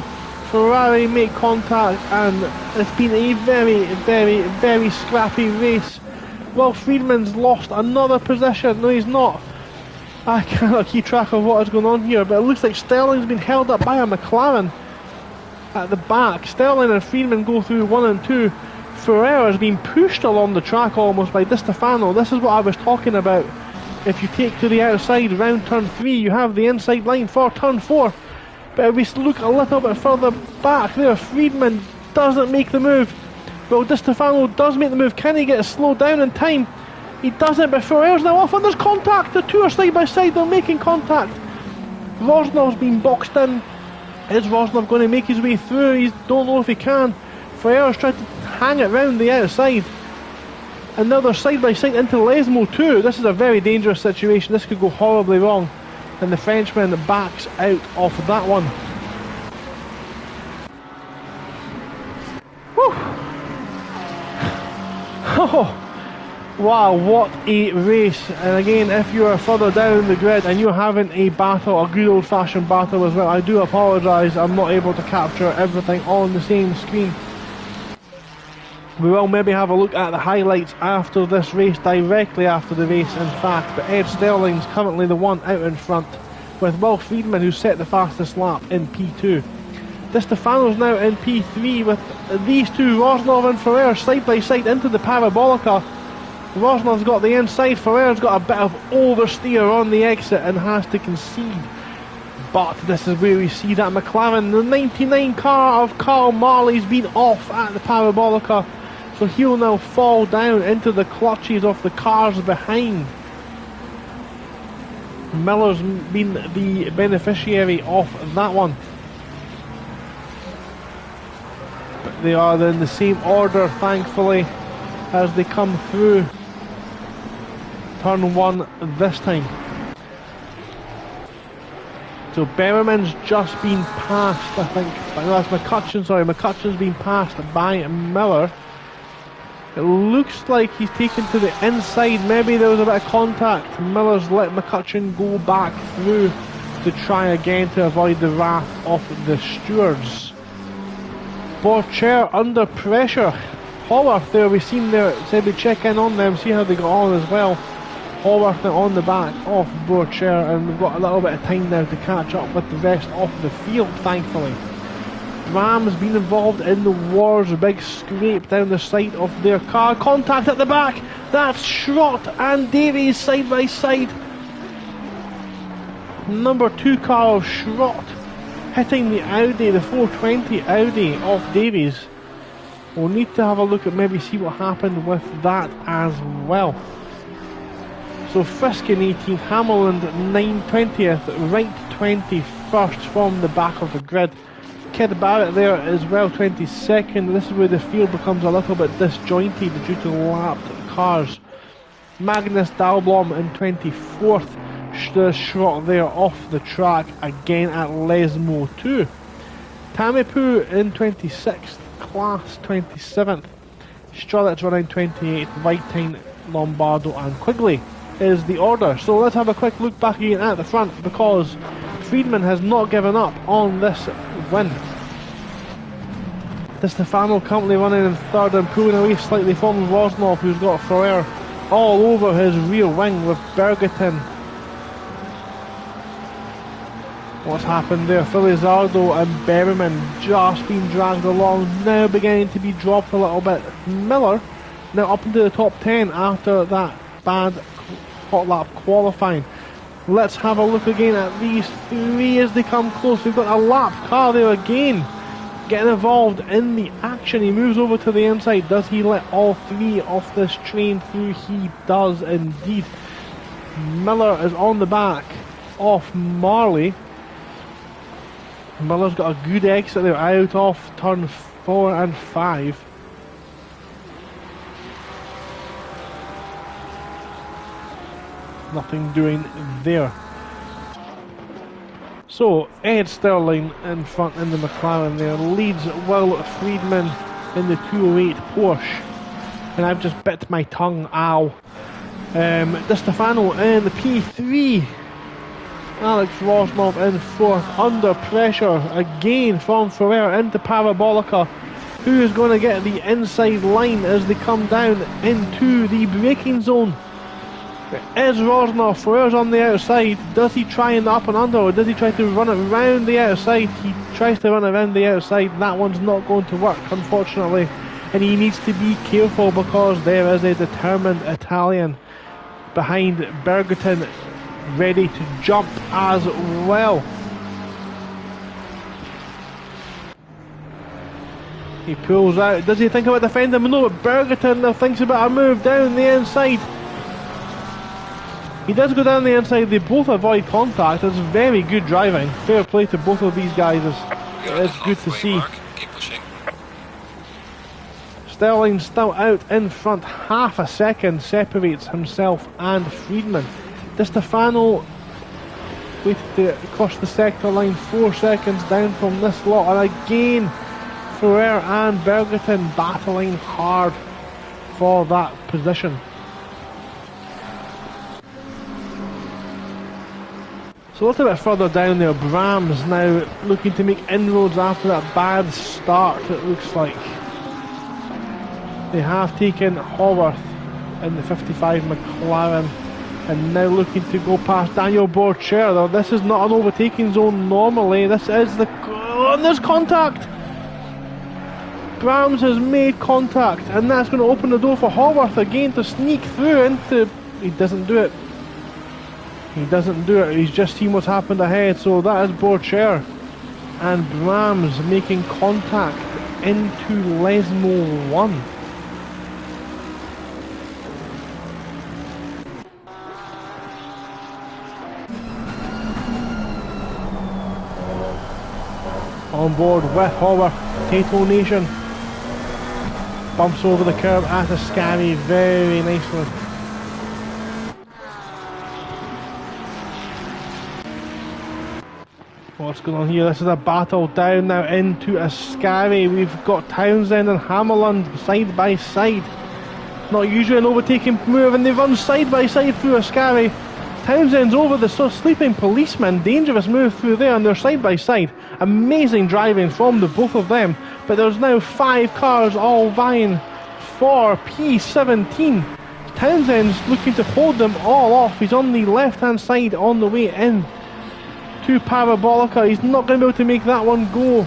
Ferrari make contact, and it's been a very scrappy race. Well, Friedman's lost another position. No, he's not. I cannot keep track of what is going on here, but it looks like Sterling's been held up by a McLaren at the back. Sterling and Friedman go through 1 and 2. Ferrer has been pushed along the track almost by Di Stefano. This is what I was talking about. If you take to the outside round turn 3, you have the inside line for turn 4. But if we look a little bit further back there, Friedman doesn't make the move. Well, Di Stefano does make the move. Can he get slowed down in time? He doesn't, but Ferrer's now off, and there's contact. The two are side by side, they're making contact. Rosnov's been boxed in. Is Rosnov going to make his way through? He don't know if he can. Ferrer's trying to hang it round the outside. And now they're side by side into Lesmo too. This is a very dangerous situation. This could go horribly wrong. And the Frenchman backs out of that one. Whew. Oh. Wow, what a race. And again, if you are further down the grid and you're having a battle, a good old-fashioned battle as well, I do apologise, I'm not able to capture everything on the same screen. We will maybe have a look at the highlights after this race, directly after the race in fact, but Ed Sterling's currently the one out in front, with Will Friedman, who set the fastest lap, in P2. Di Stefano's now in P3 with these two, Rosnov and Ferrer, side by side into the Parabolica. Rosnov's got the inside, Ferrer's got a bit of oversteer on the exit and has to concede. But this is where we see that McLaren, the 99 car of Carl Marley's been off at the Parabolica, so he'll now fall down into the clutches of the cars behind. Miller's been the beneficiary of that one. But they are in the same order, thankfully, as they come through turn one this time. So Berriman's just been passed, I think. No, that's McCutcheon, sorry. McCutcheon's been passed by Miller. It looks like he's taken to the inside. Maybe there was a bit of contact. Miller's let McCutcheon go back through to try again to avoid the wrath of the stewards. Borcher under pressure. Haworth there, we've seen there, said we check in on them, see how they got on as well. Haworth now on the back of Borcher, and we've got a little bit of time now to catch up with the rest of the field, thankfully. Ram's been involved in the wars, a big scrape down the side of their car. Contact at the back, that's Schrott and Davies side by side. Number 2 car of Schrott hitting the Audi, the 420 Audi of Davies. We'll need to have a look at, maybe see what happened with that as well. So Friskin 18th, Hamilton 920th, Wright 21st from the back of the grid. Kid Barrett there as well, 22nd. This is where the field becomes a little bit disjointed due to lapped cars. Magnus Dahlblom in 24th. The shot there off the track again at Lesmo 2. Tamipu in 26th, Class 27th. Strelitz running 28th, Whitine, Lombardo and Quigley is the order. So let's have a quick look back again at the front, because Friedman has not given up on this win. Di Stefano currently running in third and pulling away slightly from Rosnov, who's got Ferrer all over his rear wing with Bergerton. What's happened there? Felizardo and Berriman just being dragged along, now beginning to be dropped a little bit. Miller now up into the top 10 after that bad hot lap qualifying. Let's have a look again at these three as they come close. We've got a lap car there again, getting involved in the action. He moves over to the inside. Does he let all three of this train through? He does indeed. Miller is on the back of Marley. Miller's got a good exit there out of turn 4 and 5. Nothing doing there. So Ed Sterling in front in the McLaren there, leads Will Friedman in the 208 Porsche, and I've just bit my tongue, ow. Di Stefano in the P3, Alex Rosnov in 4th, under pressure again from Ferrer into Parabolica. Who is going to get the inside line as they come down into the braking zone? Is Rosnov. Ferrer's on the outside. Does he try in the up and under, or does he try to run it round the outside? He tries to run it around the outside. That one's not going to work, unfortunately, and he needs to be careful because there is a determined Italian behind Bergerton ready to jump as well. He pulls out. Does he think about defending? No, Bergerton now thinks about a move down the inside. He does go down the inside. They both avoid contact. It's very good driving. Fair play to both of these guys. It's good to see. Keep pushing. Sterling's still out in front. Half a second separates himself and Friedman. Di Stefano waited to cross the sector line, 4 seconds down from this lot, and again Ferrer and Bergerton battling hard for that position. So a little bit further down there, Brahms now looking to make inroads after that bad start, it looks like. They have taken Haworth in the 55 McLaren, and now looking to go past Daniel Borcher. Now, this is not an overtaking zone normally. This is the... Oh, and there's contact! Brahms has made contact, and that's going to open the door for Haworth again to sneak through into... He doesn't do it. He doesn't do it. He's just seen what's happened ahead. So that is Borcher and Brahms making contact into Lesmo 1. On board with Haworth, Tato Nation. Bumps over the curb at a Scary very nicely. What's going on here? This is a battle down now into a Scary. We've got Townsend and Hammerland side by side. Not usually an overtaking move, and they run side by side through a Scary. Townsend's over the sleeping policeman. Dangerous move through there, and they're side by side. Amazing driving from the both of them. But there's now 5 cars all vying for P17. Townsend's looking to hold them all off. He's on the left-hand side on the way in to Parabolica. He's not going to be able to make that one go.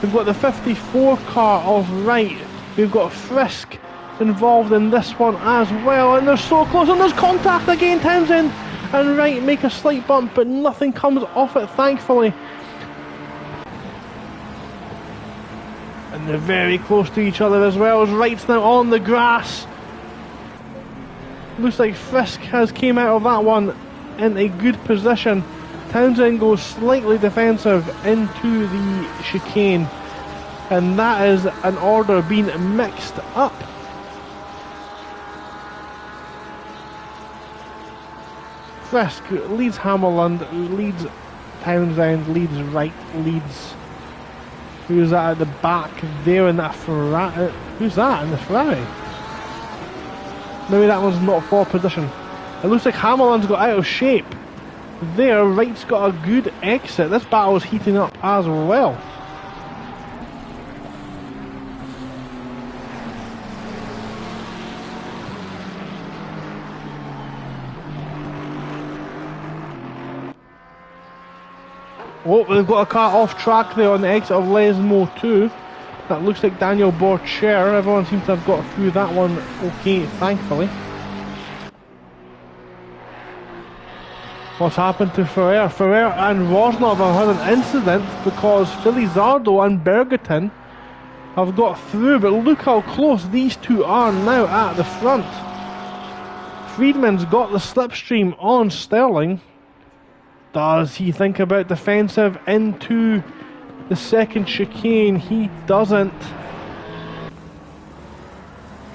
We've got the 54 car off right. We've got Frisk involved in this one as well, and they're so close, and there's contact again. Townsend and Wright make a slight bump, but nothing comes off it, thankfully. And they're very close to each other as well, as Wright's now on the grass. Looks like Frisk has came out of that one in a good position. Townsend goes slightly defensive into the chicane, and that is an order being mixed up. Frisk leads Hammerland, leads Townsend, leads Wright, leads... Who's that at the back there in that Ferrari? Who's that in the Ferrari? Maybe that one's not for position. It looks like Hammerland's got out of shape. There, Wright's got a good exit. This battle is heating up as well. Oh, we've got a car off track there on the exit of Lesmo 2. That looks like Daniel Borcher. Everyone seems to have got through that one okay, thankfully. What's happened to Ferrer? Ferrer and Rosnov have had an incident because Felizardo and Bergerton have got through, but look how close these two are now at the front. Friedman's got the slipstream on Sterling. Does he think about defensive into the second chicane? He doesn't.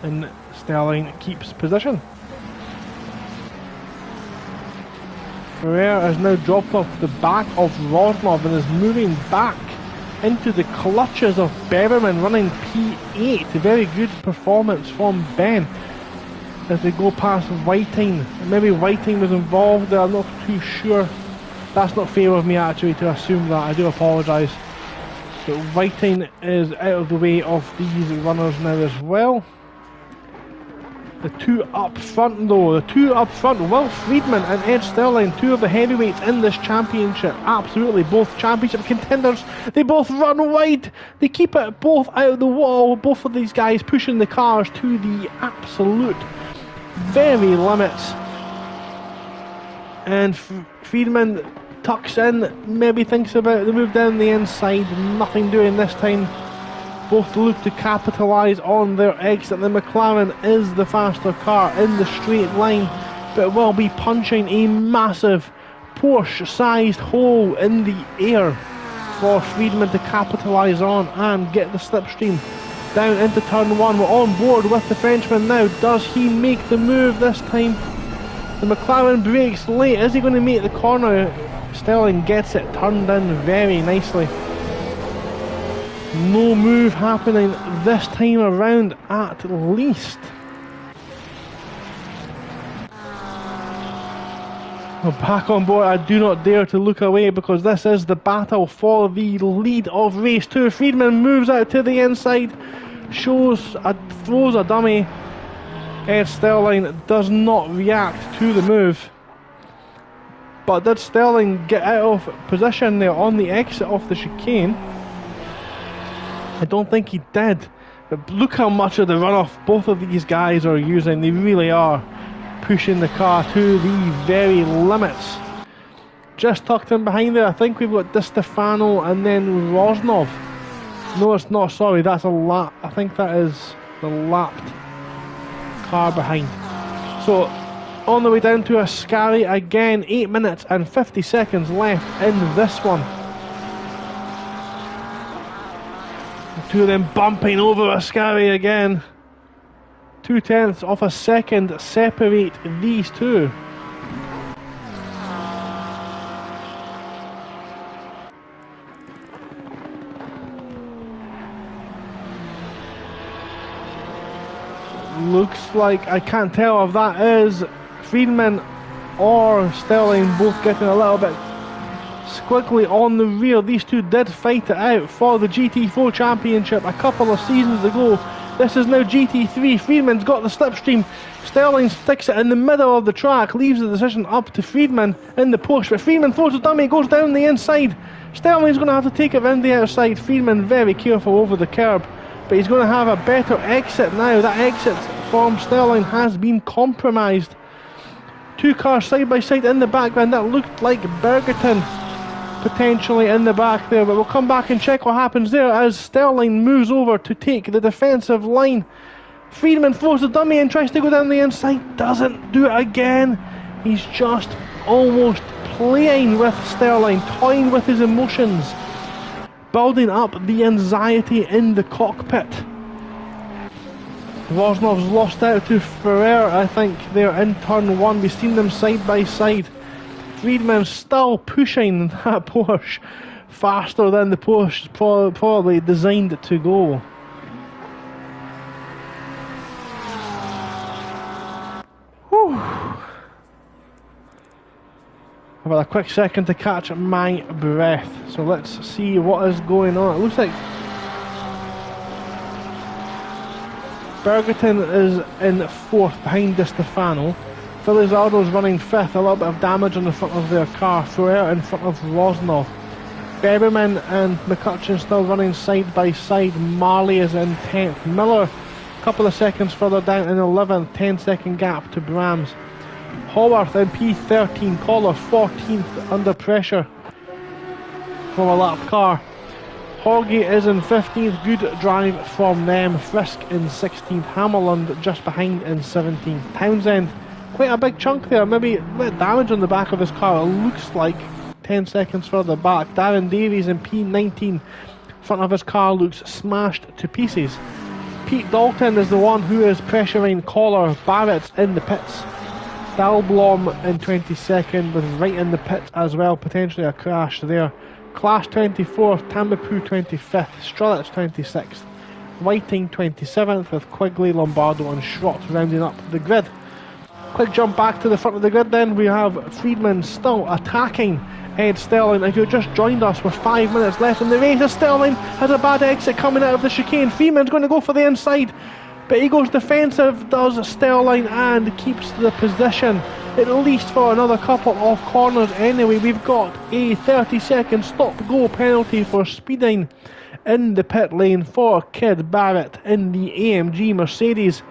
And Sterling keeps position. Ferrer has now dropped off the back of Rosnov and is moving back into the clutches of Berberman, running P8. A very good performance from Ben as they go past Whiting. Maybe Whiting was involved there, I'm not too sure. That's not fair of me actually to assume that, I do apologise. But Whiting is out of the way of these runners now as well. The two up front though, Will Friedman and Ed Sterling, two of the heavyweights in this championship, absolutely both championship contenders. They both run wide, they keep it both out of the wall, both of these guys pushing the cars to the absolute very limits. And Friedman tucks in, maybe thinks about the move down the inside, nothing doing this time. Both look to capitalise on their exit. The McLaren is the faster car in the straight line, but will be punching a massive Porsche-sized hole in the air for Friedman to capitalise on and get the slipstream down into turn 1. We're on board with the Frenchman now. Does he make the move this time? The McLaren brakes late. Is he going to make the corner? Sterling gets it turned in very nicely. No move happening this time around at least. We're back on board. I do not dare to look away because this is the battle for the lead of race 2. Friedman moves out to the inside. throws a dummy. Ed Sterling does not react to the move. But did Sterling get out of position there on the exit of the chicane? I don't think he did. But look how much of the runoff both of these guys are using. They really are pushing the car to the very limits. Just tucked in behind there, I think we've got Di Stefano and then Rosnov. No, it's not, sorry, that's a lap. I think that is the lapped car behind. So, on the way down to Ascari again, 8 minutes and 50 seconds left in this one. The two of them bumping over Ascari again. 0.2 of a second separate these two. Looks like, I can't tell if that is Friedman or Sterling both getting a little bit squiggly on the rear. These two did fight it out for the GT4 Championship a couple of seasons ago. This is now GT3. Friedman's got the slipstream. Sterling sticks it in the middle of the track, leaves the decision up to Friedman in the push, but Friedman throws a dummy, goes down the inside. Sterling's going to have to take it around the outside. Friedman very careful over the curb, but he's going to have a better exit now. That exit from Sterling has been compromised. Two cars side by side in the background. That looked like Bergerton potentially in the back there, but we'll come back and check what happens there as Sterling moves over to take the defensive line. Friedman throws the dummy and tries to go down the inside, doesn't do it again. He's just almost playing with Sterling, toying with his emotions, building up the anxiety in the cockpit. Rosnov's lost out to Ferrer, I think. They're in turn one. We've seen them side by side. Friedman's still pushing that Porsche faster than the Porsche probably designed to go. Whew. I've had a quick second to catch my breath, so let's see what is going on. It looks like Bergerton is in fourth behind Di Stefano. Felizardo's running fifth, a little bit of damage on the front of their car. Ferrer in front of Rosnov. Berberman and McCutcheon still running side by side. Marley is in 10th. Miller a couple of seconds further down in 11th, 10-second gap to Brahms. Haworth in P13, Collar 14th under pressure from a lap car. Horgy is in 15th, good drive from them. Frisk in 16th, Hammerland just behind in 17th. Townsend, quite a big chunk there, maybe a bit of damage on the back of his car, it looks like, 10 seconds further back. Darren Davies in P19, front of his car looks smashed to pieces. Pete Dalton is the one who is pressuring Collar. Barrett's in the pits. Dalblom in 22nd with right in the pit as well, potentially a crash there. Class 24th, Tambapu 25th, Strelitz 26th, Whiting 27th with Quigley, Lombardo and Schrott rounding up the grid. Quick jump back to the front of the grid then, we have Friedman still attacking Ed Sterling. If you've just joined us with 5 minutes left in the race, as Sterling has a bad exit coming out of the chicane. Friedman's going to go for the inside, but he goes defensive, does Sterling, and keeps the position at least for another couple of corners anyway. We've got a 30-second stop-go penalty for speeding in the pit lane for Kid Barrett in the AMG Mercedes.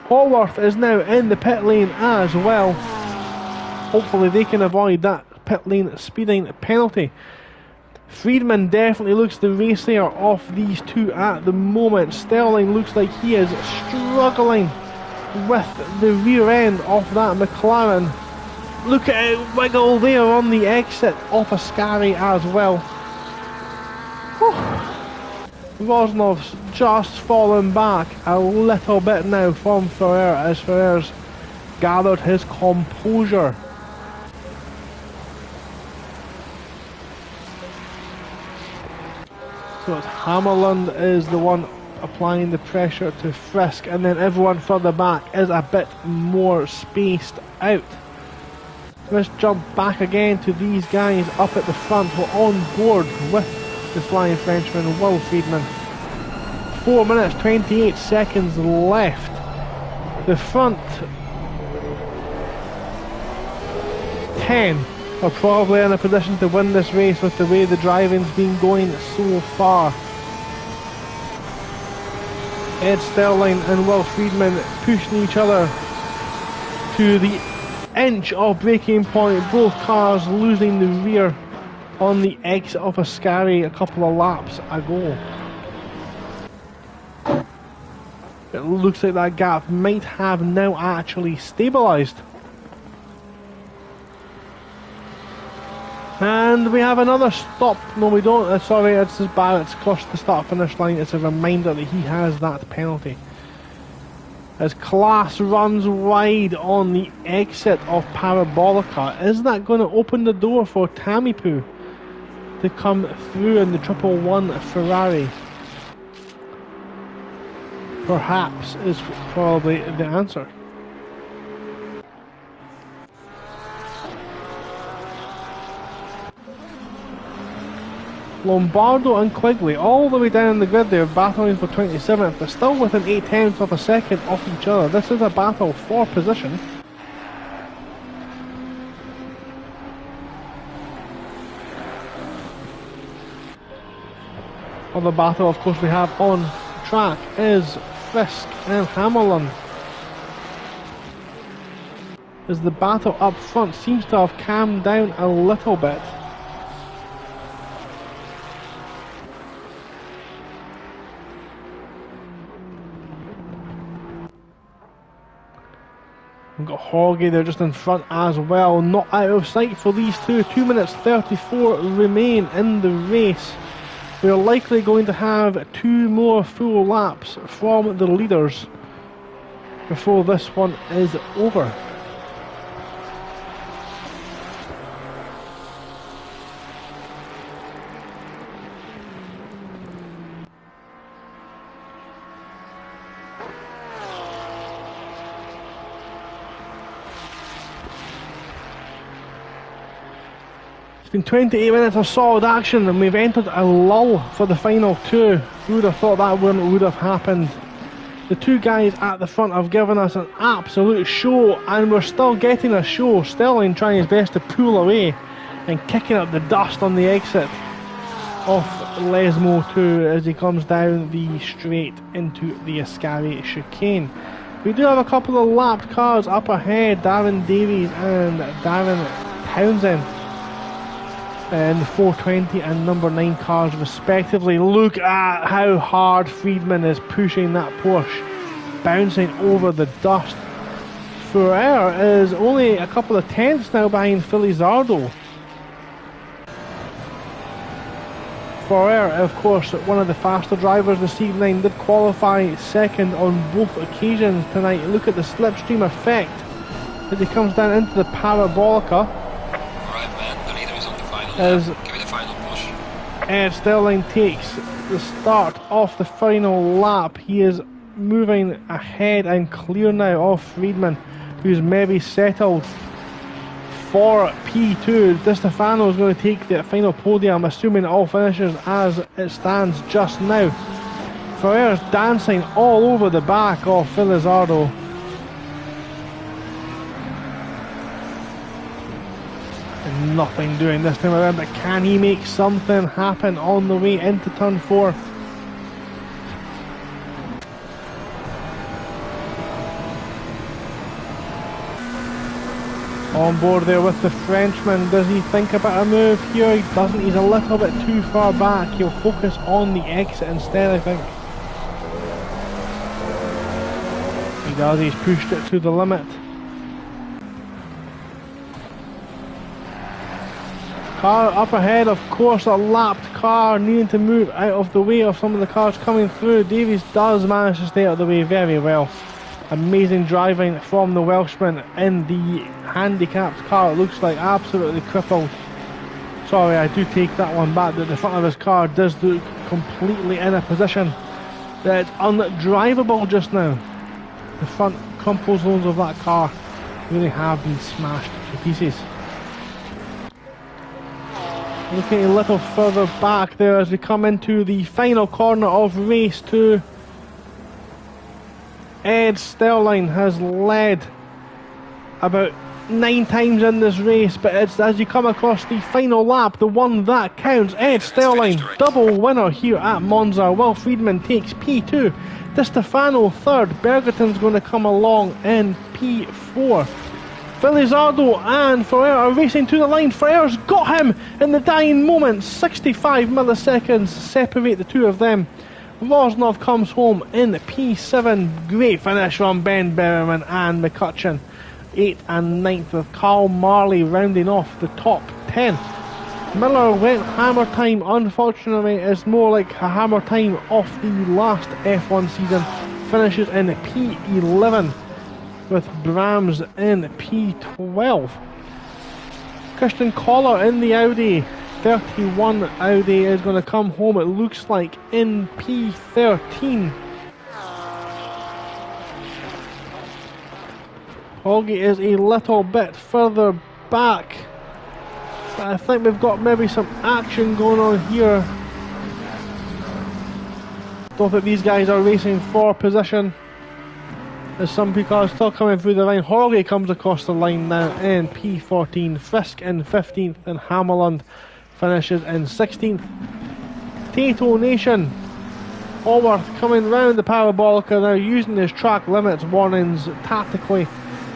Haworth is now in the pit lane as well. Hopefully they can avoid that pit lane speeding penalty. Friedman definitely looks the racier of these two at the moment. Sterling looks like he is struggling with the rear end of that McLaren. Look at it wiggle there on the exit of Ascari as well. Whew. Rosnov's just fallen back a little bit now from Ferrer as Ferrer's gathered his composure. So it's Hammerland is the one applying the pressure to Frisk, and then everyone further back is a bit more spaced out. Let's jump back again to these guys up at the front. We're on board with the Flying Frenchman, Will Friedman. 4 minutes 28 seconds left. The front 10 are probably in a position to win this race with the way the driving's been going so far. Ed Sterling and Will Friedman pushing each other to the inch of braking point, both cars losing the rear on the exit of Ascari a couple of laps ago. It looks like that gap might have now actually stabilised. And we have another stop. No, we don't. Sorry, it's as bad. It's crossed the start finish line. It's a reminder that he has that penalty. As Class runs wide on the exit of Parabolica, is that going to open the door for Tamipu to come through in the 111 Ferrari? Perhaps is probably the answer. Lombardo and Quigley all the way down the grid there, battling for 27th, but still within 8/10 of a second off each other. This is a battle for position. Other battle, of course, we have on track is Fisk and Hammerlund. As the battle up front seems to have calmed down a little bit. We've got Hoggy there just in front as well, not out of sight for these two. 2 minutes 34 remain in the race. We're likely going to have 2 more full laps from the leaders before this one is over. It's been 28 minutes of solid action and we've entered a lull for the final two. Who would have thought that would have happened? The two guys at the front have given us an absolute show and we're still getting a show. Sterling trying his best to pull away and kicking up the dust on the exit of Lesmo 2 as he comes down the straight into the Ascari chicane. We do have a couple of lapped cars up ahead, Darren Davies and Darren Townsend. And the 420 and number 9 cars respectively. Look at how hard Friedman is pushing that Porsche, bouncing over the dust. Ferrer is only a couple of tenths now behind Felizardo. Ferrer, of course, one of the faster drivers this evening, did qualify second on both occasions tonight. Look at the slipstream effect as he comes down into the Parabolica. As give me the final push. Ed Sterling takes the start off the final lap. He is moving ahead and clear now of Friedman, who's maybe settled for P2. Di Stefano is going to take the final podium, assuming all finishes as it stands just now. Ferrer's dancing all over the back of Felizardo. Nothing doing this time around, but can he make something happen on the way into turn 4? On board there with the Frenchman. Does he think about a move here? He doesn't. He's a little bit too far back. He'll focus on the exit instead, I think. He does. He's pushed it to the limit. Car up ahead, of course, a lapped car needing to move out of the way of some of the cars coming through. Davies does manage to stay out of the way very well. Amazing driving from the Welshman in the handicapped car. It looks like absolutely crippled. Sorry, I do take that one back. The front of his car does look completely in a position that it's undrivable just now. The front crumple zones of that car really have been smashed to pieces. Looking a little further back there as we come into the final corner of race 2. Ed Sterling has led about 9 times in this race, but it's as you come across the final lap, the one that counts. Ed Sterling, double winner here at Monza. Will Friedman takes P2. Di Stefano third. Bergerton's going to come along in P4. Felizardo and Ferrer are racing to the line. Ferrer's got him in the dying moments. 65 milliseconds separate the two of them. Rosnov comes home in P7. Great finish from Ben Berriman and McCutcheon. 8th and 9th, with Carl Marley rounding off the top 10. Miller went hammer time. Unfortunately, it's more like a hammer time off the last F1 season. Finishes in P11, with Brahms in P12. Christian Koller in the Audi 31 Audi is going to come home, it looks like, in P13. Hoggy is a little bit further back, but I think we've got maybe some action going on here. Don't think these guys are racing for position. There's some cars still coming through the line. Hoggy comes across the line now in P14. Fisk in 15th, and Hammerlund finishes in 16th. Tato Nation. Allworth coming round the parabolica now, using his track limits warnings tactically,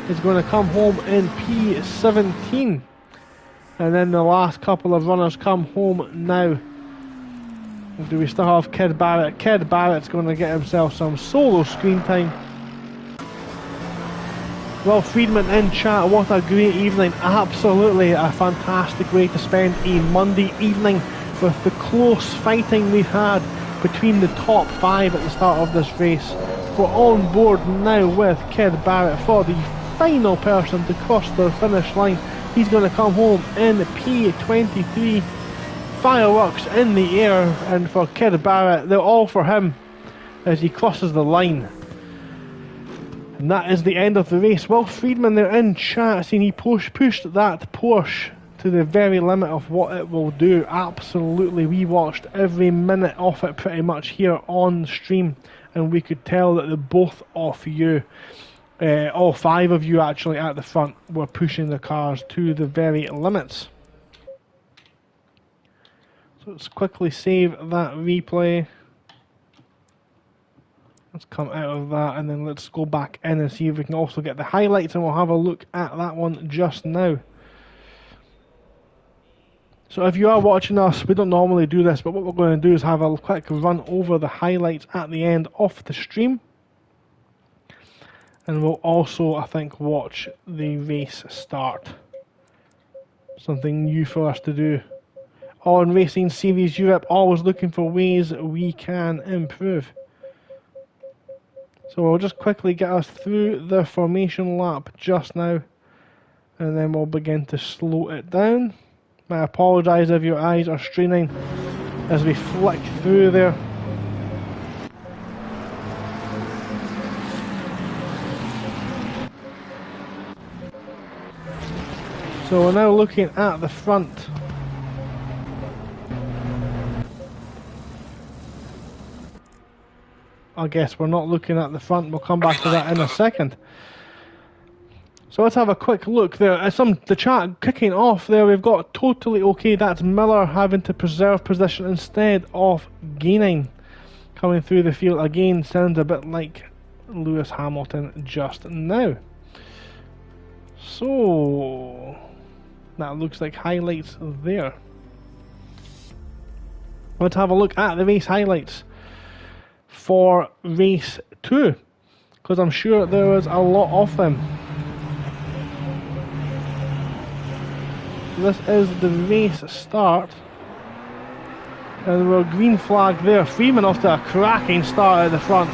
is going to come home in P17. And then the last couple of runners come home now. Do we still have Kid Barrett? Kid Barrett's going to get himself some solo screen time. Well, Friedman in chat, what a great evening. Absolutely a fantastic way to spend a Monday evening with the close fighting we had between the top 5 at the start of this race. We're on board now with Kid Barrett for the final person to cross the finish line. He's going to come home in P23. Fireworks in the air, and for Kid Barrett, they're all for him as he crosses the line. And that is the end of the race. Will Friedman there in chat, saying he pushed that Porsche to the very limit of what it will do. Absolutely, we watched every minute of it pretty much here on stream, and we could tell that the both of you, all 5 of you actually at the front, were pushing the cars to the very limits. So let's quickly save that replay. Let's come out of that, and then let's go back in and see if we can also get the highlights, and we'll have a look at that one just now. So if you are watching us, we don't normally do this, but what we're going to do is have a quick run over the highlights at the end of the stream. And we'll also, I think, watch the race start. Something new for us to do. On Racing Series Europe, always looking for ways we can improve. So we'll just quickly get us through the formation lap just now, and then we'll begin to slow it down. I apologise if your eyes are straining as we flick through there. So we're now looking at the front. I guess we're not looking at the front, we'll come back to that in a second. So let's have a quick look there. The chat kicking off there, we've got totally okay, that's Miller having to preserve position instead of gaining. Coming through the field again, sounds a bit like Lewis Hamilton just now. So that looks like highlights there. Let's have a look at the race highlights for race 2, because I'm sure there was a lot of them. This is the race start, and we're green flag there. Freeman off to a cracking start at the front,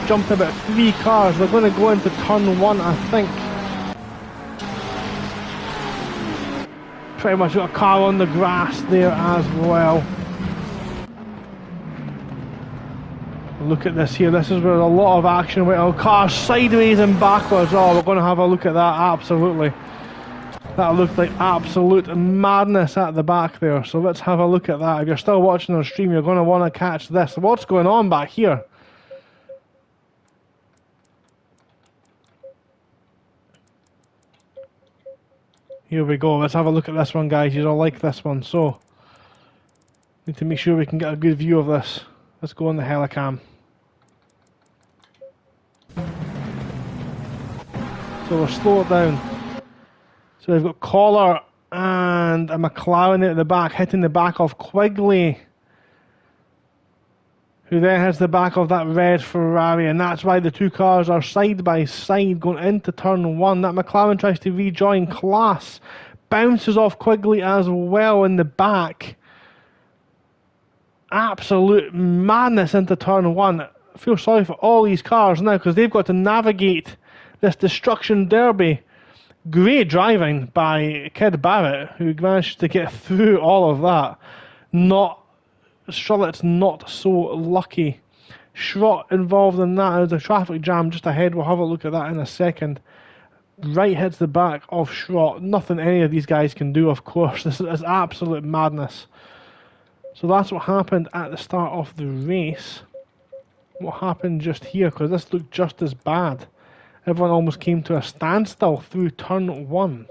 jumped about 3 cars. They're going to go into turn 1, I think. Pretty much got a car on the grass there as well. Look at this here, this is where a lot of action went on. Cars sideways and backwards. Oh, we're going to have a look at that, absolutely. That looked like absolute madness at the back there. So let's have a look at that. If you're still watching on stream, you're going to want to catch this. What's going on back here? Here we go. Let's have a look at this one, guys. You'll like this one. So, need to make sure we can get a good view of this. Let's go on the helicam. So we'll slow it down. So we've got Collar and a McLaren at the back, hitting the back of Quigley, who then hits the back of that red Ferrari, and that's why the two cars are side by side going into turn one. That McLaren tries to rejoin class, bounces off Quigley as well in the back. Absolute madness into turn one. I feel sorry for all these cars now because they've got to navigate this destruction derby. Great driving by Kid Barrett, who managed to get through all of that. Charlotte's not so lucky. Schrott involved in that. There's a traffic jam just ahead. We'll have a look at that in a second. Right hits the back of Schrott. Nothing any of these guys can do, of course. This is absolute madness. So that's what happened at the start of the race. What happened just here, because this looked just as bad. Everyone almost came to a standstill through turn one.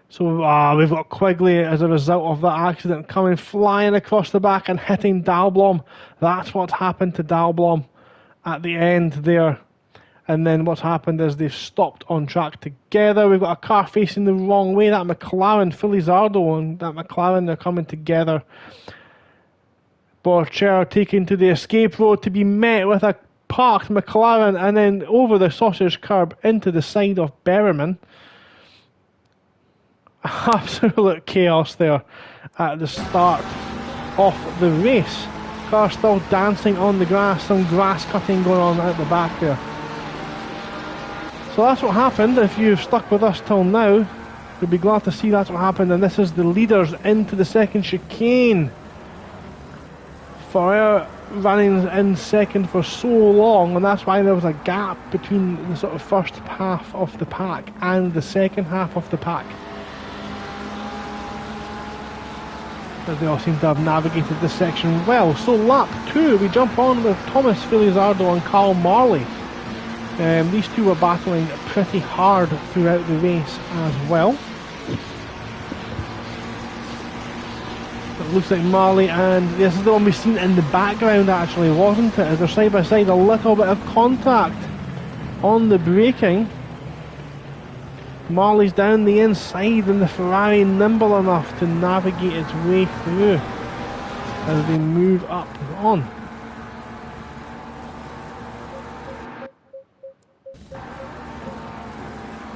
So we've got Quigley as a result of that accident coming flying across the back and hitting Dalblom. That's what's happened to Dalblom at the end there. And then what's happened is they've stopped on track together. We've got a car facing the wrong way. That McLaren, Felizardo and that McLaren, they're coming together. Borcher taken to the escape road to be met with a parked McLaren and then over the sausage curb into the side of Berriman. Absolute chaos there at the start of the race. Car still dancing on the grass, some grass cutting going on at the back there. So that's what happened. If you've stuck with us till now, you'll be glad to see that's what happened. And this is the leaders into the second chicane. Ferrer running in second for so long, and that's why there was a gap between the sort of first half of the pack and the second half of the pack. But they all seem to have navigated this section well. So lap 2, we jump on with Thomas Felizardo and Carl Marley. These two were battling pretty hard throughout the race as well. It looks like Marley, and this is the one we've seen in the background actually, wasn't it? As they're side by side, a little bit of contact on the braking. Marley's down the inside and the Ferrari nimble enough to navigate its way through as they move up on.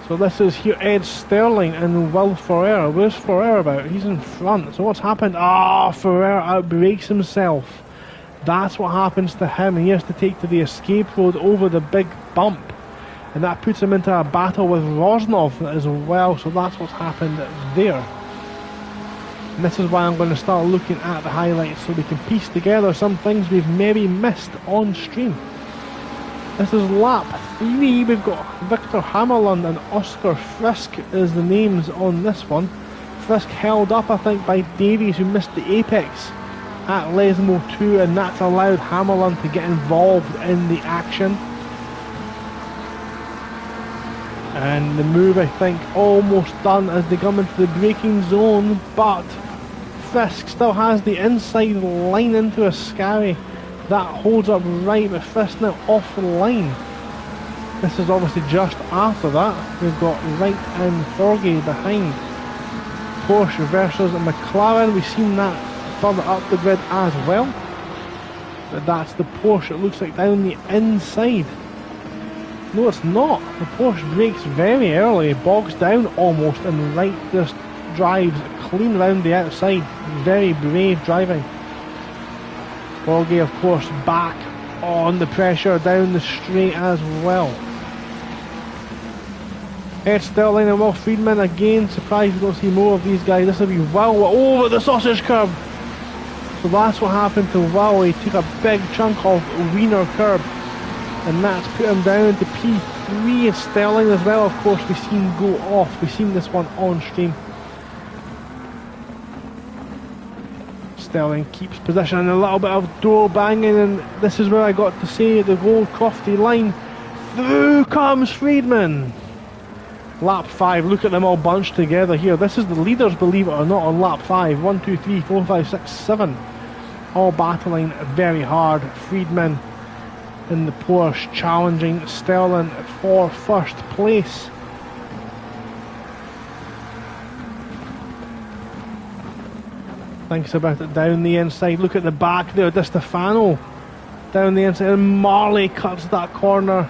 So this is here Ed Sterling and Will Ferrer. Where's Ferrer about? He's in front. So what's happened? Ferrer outbrakes himself. That's what happens to him. He has to take to the escape road over the big bump. And that puts him into a battle with Rosnov as well. So that's what's happened there. And this is why I'm going to start looking at the highlights so we can piece together some things we've maybe missed on stream. This is lap 3. We've got Victor Hammerlund and Oscar Frisk as the names on this one. Frisk held up, I think, by Davies, who missed the apex at Lesmo 2, and that's allowed Hammerlund to get involved in the action. And the move, I think, almost done as they come into the braking zone, but Frisk still has the inside line into a Ascari. That holds up right, but Frisk now off the line. This is obviously just after that. We've got Wright and Forgey behind. Porsche versus McLaren. We've seen that further up the grid as well. But that's the Porsche, it looks like, down the inside. No, it's not. The Porsche brakes very early, bogs down almost, and Wright just drives clean round the outside. Very brave driving. Forgey, of course, back on the pressure down the straight as well. Ed Sterling and Will Friedman again. Surprised we don't see more of these guys. This will be Will over the sausage curb. So that's what happened to Will. He took a big chunk of Wiener curb, and that's put him down to P3. And Sterling as well, of course, we've seen go off. We've seen this one on stream. Sterling keeps position and a little bit of door banging, and this is where I got to say the Gold Crofty line. Through comes Friedman. Lap 5, look at them all bunched together here. This is the leaders, believe it or not, on lap 5. 1, 2, 3, 4, 5, 6, 7. All battling very hard. Friedman in the Porsche challenging Sterling for first place. Thinks about it down the inside. Look at the back there, Di Stefano down the inside, and Marley cuts that corner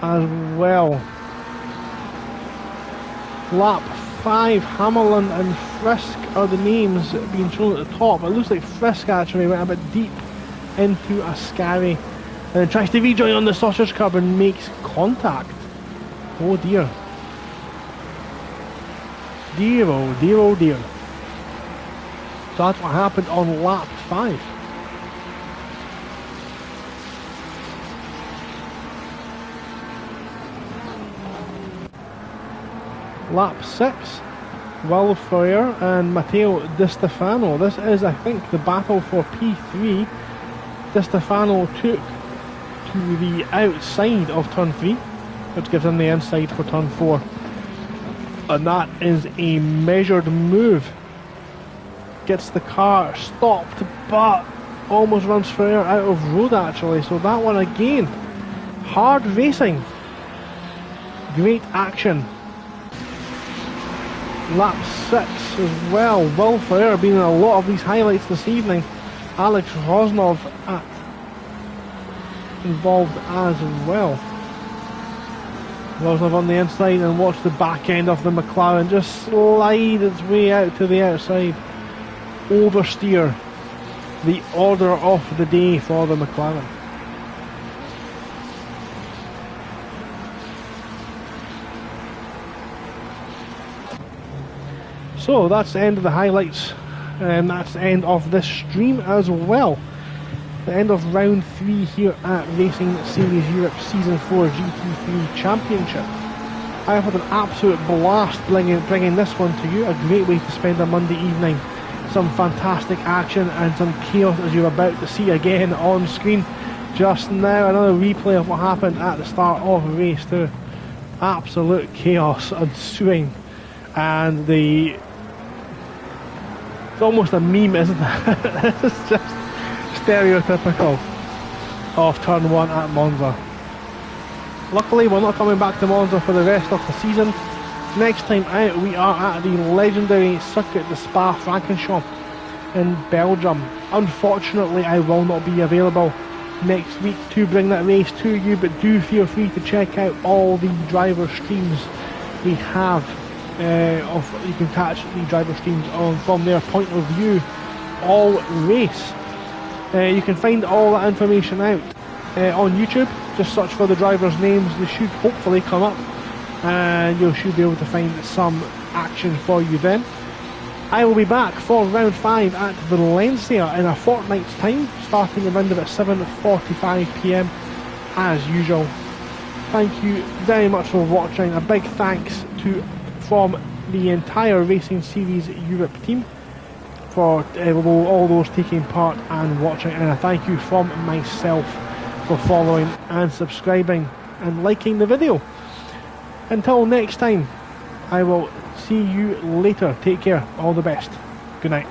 as well. Lap 5, Hamlin and Frisk are the names being shown at the top. It looks like Frisk actually went a bit deep into Ascari and then tries to rejoin on the sausage curb and makes contact. Oh dear. Dear, oh dear, oh dear. So that's what happened on lap 5. Lap 6, Will Ferrer and Matteo Di Stefano. This is, I think, the battle for P3. Di Stefano took to the outside of turn 3, which gives him the inside for turn 4. And that is a measured move. Gets the car stopped, but almost runs Ferrer out of road actually. So that one again, hard racing. Great action. Lap 6 as well. Will Ferrer being in a lot of these highlights this evening. Alex Rosnov involved as well. Rosnov on the inside, and watch the back end of the McLaren just slide its way out to the outside. Oversteer, the order of the day for the McLaren. So that's the end of the highlights, and that's the end of this stream as well. The end of round 3 here at Racing Series Europe Season 4 GT3 Championship. I have had an absolute blast bringing this one to you. A great way to spend a Monday evening. Some fantastic action and some chaos as you're about to see again on screen just now. Another replay of what happened at the start of race 2. Absolute chaos ensuing, and it's almost a meme, isn't it? It's just stereotypical of turn 1 at Monza. Luckily we're not coming back to Monza for the rest of the season. Next time out we are at the legendary circuit, the Spa-Francorchamps in Belgium. Unfortunately I will not be available next week to bring that race to you, but do feel free to check out all the driver streams we have. You can catch the driver streams from their point of view all race. You can find all that information out on YouTube. Just search for the drivers' names, they should hopefully come up, and you should be able to find some action for you then. I will be back for round 5 at Valencia in a fortnight's time, starting around about 7:45 PM as usual. Thank you very much for watching. A big thanks from the entire Racing Series Europe team for all those taking part and watching, and a thank you from myself for following and subscribing and liking the video. Until next time, I will see you later. Take care. All the best. Good night.